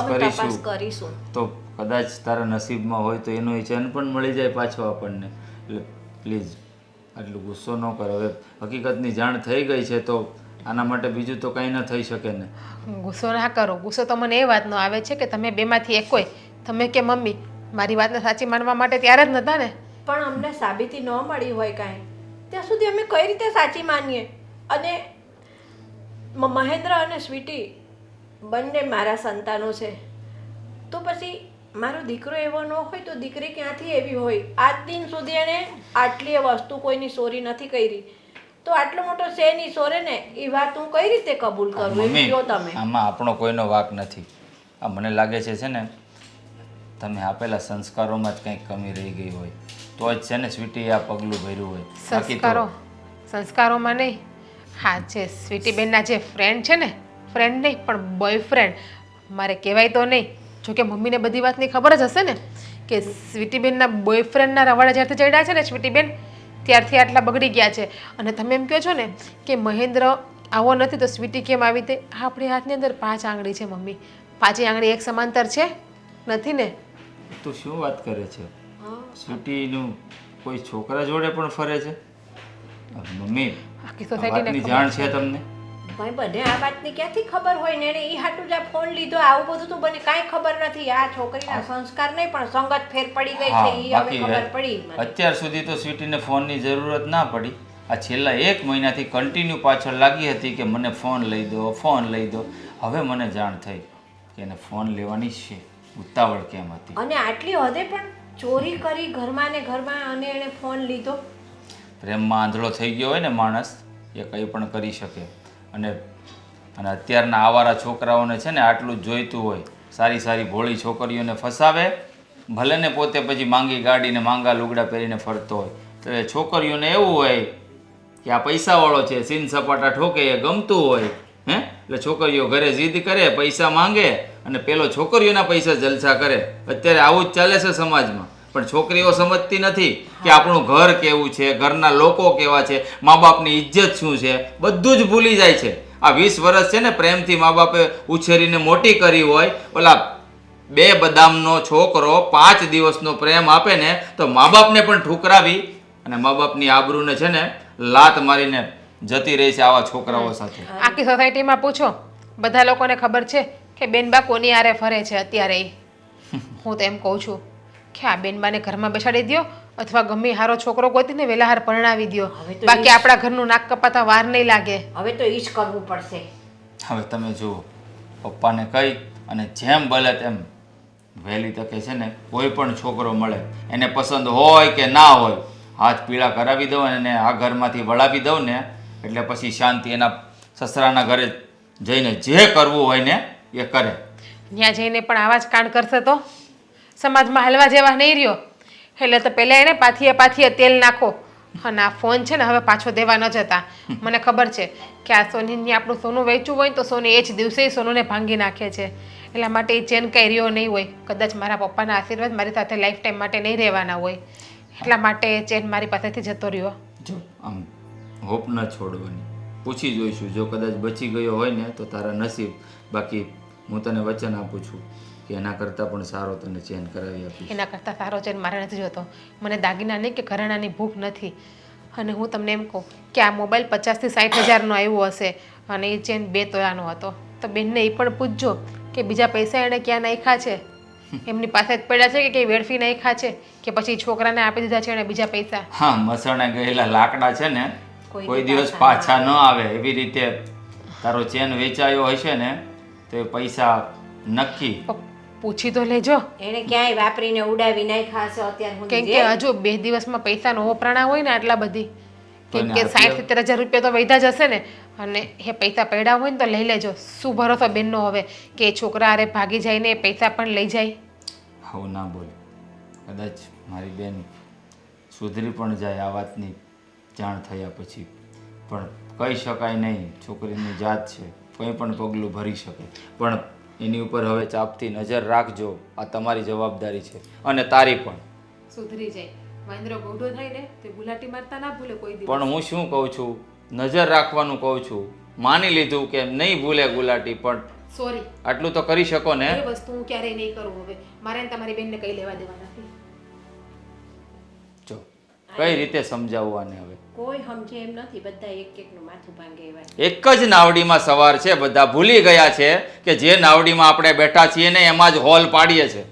કરીશું તો કદાચ તારા નસીબમાં હોય તો એનો એ ચેન પણ મળી જાય પાછો આપણને. એટલે પ્લીઝ આટલું ગુસ્સો ન કર. હવે હકીકતની જાણ થઈ ગઈ છે તો આના માટે બીજું તો કંઈ ન થઈ શકે ને. ગુસ્સો ના કરો. ગુસ્સો તો મને એ વાતનો આવે છે કે તમે બેમાંથી એક કોઈ, તમે કે મમ્મી, મારી વાતને સાચી માનવા માટે ત્યારે જ નહોતા ને. પણ અમને સાબિતી ન મળી હોય કાંઈ ત્યાં સુધી અમે કઈ રીતે સાચી માનીએ? અને મહેન્દ્ર અને સ્વીટી બંને મારા સંતાનો છે, તો પછી મારો દીકરો એવો ન હોય તો દીકરી ક્યાંથી એવી હોય? આજ દિન સુધી એણે આટલી વસ્તુ કોઈની ચોરી નથી કરી, તો આટલો મોટો શેની ચોરે ને એ વાત હું કઈ રીતે કબૂલ કરું? એમ કહો તમે. આમાં આપણો કોઈનો વાંક નથી. આ મને લાગે છે ને તમે આપેલા સંસ્કારોમાં જ કંઈક કમી રહી ગઈ હોય તો જ છે ને સ્વીટી આ પગલું ભર્યું હોય. સંસ્કારોમાં નહીં. હા, જે સ્વીટી બેનના જે ફ્રેન્ડ છે ને, ફ્રેન્ડ નહીં પણ બોયફ્રેન્ડ, મારે કહેવાય તો નહીં, જોકે મમ્મીને બધી વાતની ખબર જ હશે ને કે સ્વીટી બેનના બોયફ્રેન્ડના રવાડા જ્યારથી ચડ્યા છે ને સ્વીટી બેન, ત્યારથી આટલા બગડી ગયા છે. અને તમે એમ કહો છો ને કે મહેન્દ્ર આવો નથી તો સ્વીટી કેમ આવી તે? આપણી હાથની અંદર 5 આંગળી છે મમ્મી. 5 આંગળી એક સમાંતર છે નથી ને? તું શું વાત કરે છે? સ્વીટીનું કોઈ છોકરા જોડે પણ ફરે છે? મમ્મી, આખી આ વાતની સોસાયટીને જાણ છે તમને? ભાઈ બધે આ વાતની ક્યાંથી ખબર હોય ને? એને ઈ હાટું જ આ ફોન લીધો, આવું બધું તો મને કાંઈ ખબર નથી. આ છોકરીના સંસ્કાર નહીં પણ સંગત ફેર પડી ગઈ છે, ઈ હવે ખબર પડી મને. અત્યાર સુધી તો સ્વીટીને ફોનની જરૂરત ના પડી. આ છેલ્લા 1 મહિનાથી કન્ટિન્યુ પાછળ લાગી હતી કે મને ફોન લઈ દો, ફોન લઈ દો. હવે મને જાણ થઈ કે એને ફોન લેવાની છે. ઉતાવળ કેમ હતી? અને આટલી હદે પણ ચોરી કરી ઘરમાં ને ઘરમાં અને એને ફોન લીધો. પ્રેમમાં આંધળો થઈ ગયો હોય ને માણસ, એ કંઈ પણ કરી શકે. અને અત્યારના આવારા છોકરાઓને છે ને આટલું જ જોઈતું હોય. સારી સારી ભોળી છોકરીઓને ફસાવે, ભલે ને પોતે પછી માંગી ગાડીને માંગા લુગડા પહેરીને ફરતો હોય. તો એ છોકરીઓને એવું હોય કે આ પૈસાવાળો છે, સીન સપાટા ઠોકે, એ ગમતું હોય. એટલે છોકરીઓ ઘરે જીદ કરે, પૈસા માંગે અને પેલો છોકરીઓના પૈસા જલસા કરે. અત્યારે આવું જ ચાલે છે સમાજમાં. પણ છોકરીઓ સમજતી નથી કે આપણું ઘર કેવું છે, ઘરના લોકો કેવા છે, મા બાપની ઇજ્જત શું છે, બધું જ ભૂલી જાય છે. આ 20 વર્ષ છે ને પ્રેમથી મા બાપે ઉછેરીને મોટી કરી હોય, ઓલા 2 બદામનો છોકરો 5 દિવસનો પ્રેમ આપે ને તો મા બાપને પણ ઠુકરાવી અને મા બાપની આબરૂને છે ને લાત મારીને જતી રહી છે આવા છોકરાઓ સાથે. આખી સોસાયટીમાં પૂછો, બધા લોકોને ખબર છે કે બેનબા કોની હારે ફરે છે અત્યારે. હું તો એમ કહું છું કે આ બેનબાને ઘરમાં બેસાડી દો અથવા ગમે હારો છોકરો ગોતીને વેલા હાર પરણાવી દો. બાકી આપણા ઘરનું નાક કપાતા વાર નહીં લાગે. હવે તો ઈ જ કરવું પડશે. હવે તમે જુઓ, પપ્પાને કહી અને જેમ બને તેમ વહેલી તકે છે ને કોઈ પણ છોકરો મળે, એને પસંદ હોય કે ના હોય, હાથ પીળા કરાવી દઉં અને આ ઘરમાંથી વળાવી દઉં ને એટલે પછી શાંતિ એના સસરાના ઘરે જઈને જે કરવું હોય ને એ કરે. ત્યાં જઈને પણ આવા જ કાંડ કરશે તો સમાજમાં હલવા જેવા નહીં રહ્યો. એટલે તો પહેલાં એને પાથીએ તેલ નાખો. અને આ ફોન છે ને હવે પાછો દેવા ન જતા. મને ખબર છે કે આ સોનીને આપણું સોનું વેચવું હોય ને તો સોની એ જ દિવસે સોનુને ભાંગી નાખે છે. એટલા માટે એ ચેન કંઈ રહ્યો નહીં હોય. કદાચ મારા પપ્પાના આશીર્વાદ મારી સાથે લાઈફ ટાઈમ માટે નહીં રહેવાના હોય. એટલા માટે એ ચેન મારી પાસેથી જતો રહ્યો. જો આમ હોપ ન છોડવાની. પૂછી જોઈશું. જો કદાચ બચી ગયો હોય ને તો તારા નસીબ, બાકી હું તને વચન આપું છું કે એના કરતાં પણ સારો તને ચેન કરાવી આપીશ. એના કરતાં સારો ચેન મારે નથી જોતો. મને દાગીનાની કે ઘરેણાની ભૂખ નથી. અને હું તમને એમ કહું કે આ મોબાઈલ 50,000 થી 60,000નો આવ્યો હશે અને એ ચેન 2 તોલાનો હતો. તો બેનને એ પણ પૂછજો કે બીજા પૈસા એણે ક્યાં નાખ્યા છે, એમની પાસે જ પડ્યા છે કે કંઈ વેડફી નાખ્યા છે કે પછી છોકરાને આપી દીધા છે એણે બીજા પૈસા. હા, મસણે ગયેલા લાકડા છે ને કોઈ દિવસ પાછા ન આવે. એવી રીતે તારો ચેન વેચાયો હશે ને તો એ પૈસા નક્કી. પૂછી તો લેજો. એને ક્યાંય વાપરીને ઉડાવી નાખ્યા હશે અત્યાર સુધી. કેમ કે હજુ 2 દિવસમાં પૈસા નો વપરાણા હોય ને આટલા બધી, કેમ કે 60-70,000 રૂપિયા તો વૈધા જ હશે ને. અને એ પૈસા પડ્યા હોય ને તો લઈ લેજો. શું ભરોસો બેનનો હવે કે છોકરા અરે ભાગી જાય ને એ પૈસા પણ લઈ જાય. આવું ના બોલ. કદાચ મારી બેન સુધરી પણ જાય આ વાતની જાણ થયા પછી, પણ કહી શકાય નહીં. છોકરીની જાત છે, કંઈ પણ પગલું ભરી શકે. પણ એની ઉપર હવે ચાપતી નજર રાખજો. આ તમારી જવાબદારી છે અને તારી પણ. સુધરી જાય. મહેન્દ્ર ગોઢો થાય ને તો ગુલાટી મારતા ના ભૂલે કોઈ દિવસ. પણ હું શું કહું છું, નજર રાખવાનું કહું છું. માની લીધું કે નહીં ભૂલે ગુલાટી, પણ સોરી, આટલું તો કરી શકો ને. એ વસ્તુ હું ક્યારેય નહીં કરું. હવે મારે ને તમારી બેનને કઈ લેવા દેવા નથી. જો કઈ રીતે સમજાવવાને હવે. કોઈ સમજે એમ નથી, બધા એક એકનું માથું ભાંગે એવા. એક જ નાવડીમાં સવાર છે. બધા ભૂલી ગયા છે કે જે નાવડીમાં આપણે બેઠા છીએ ને એમાં જ હોલ પાડીએ છે.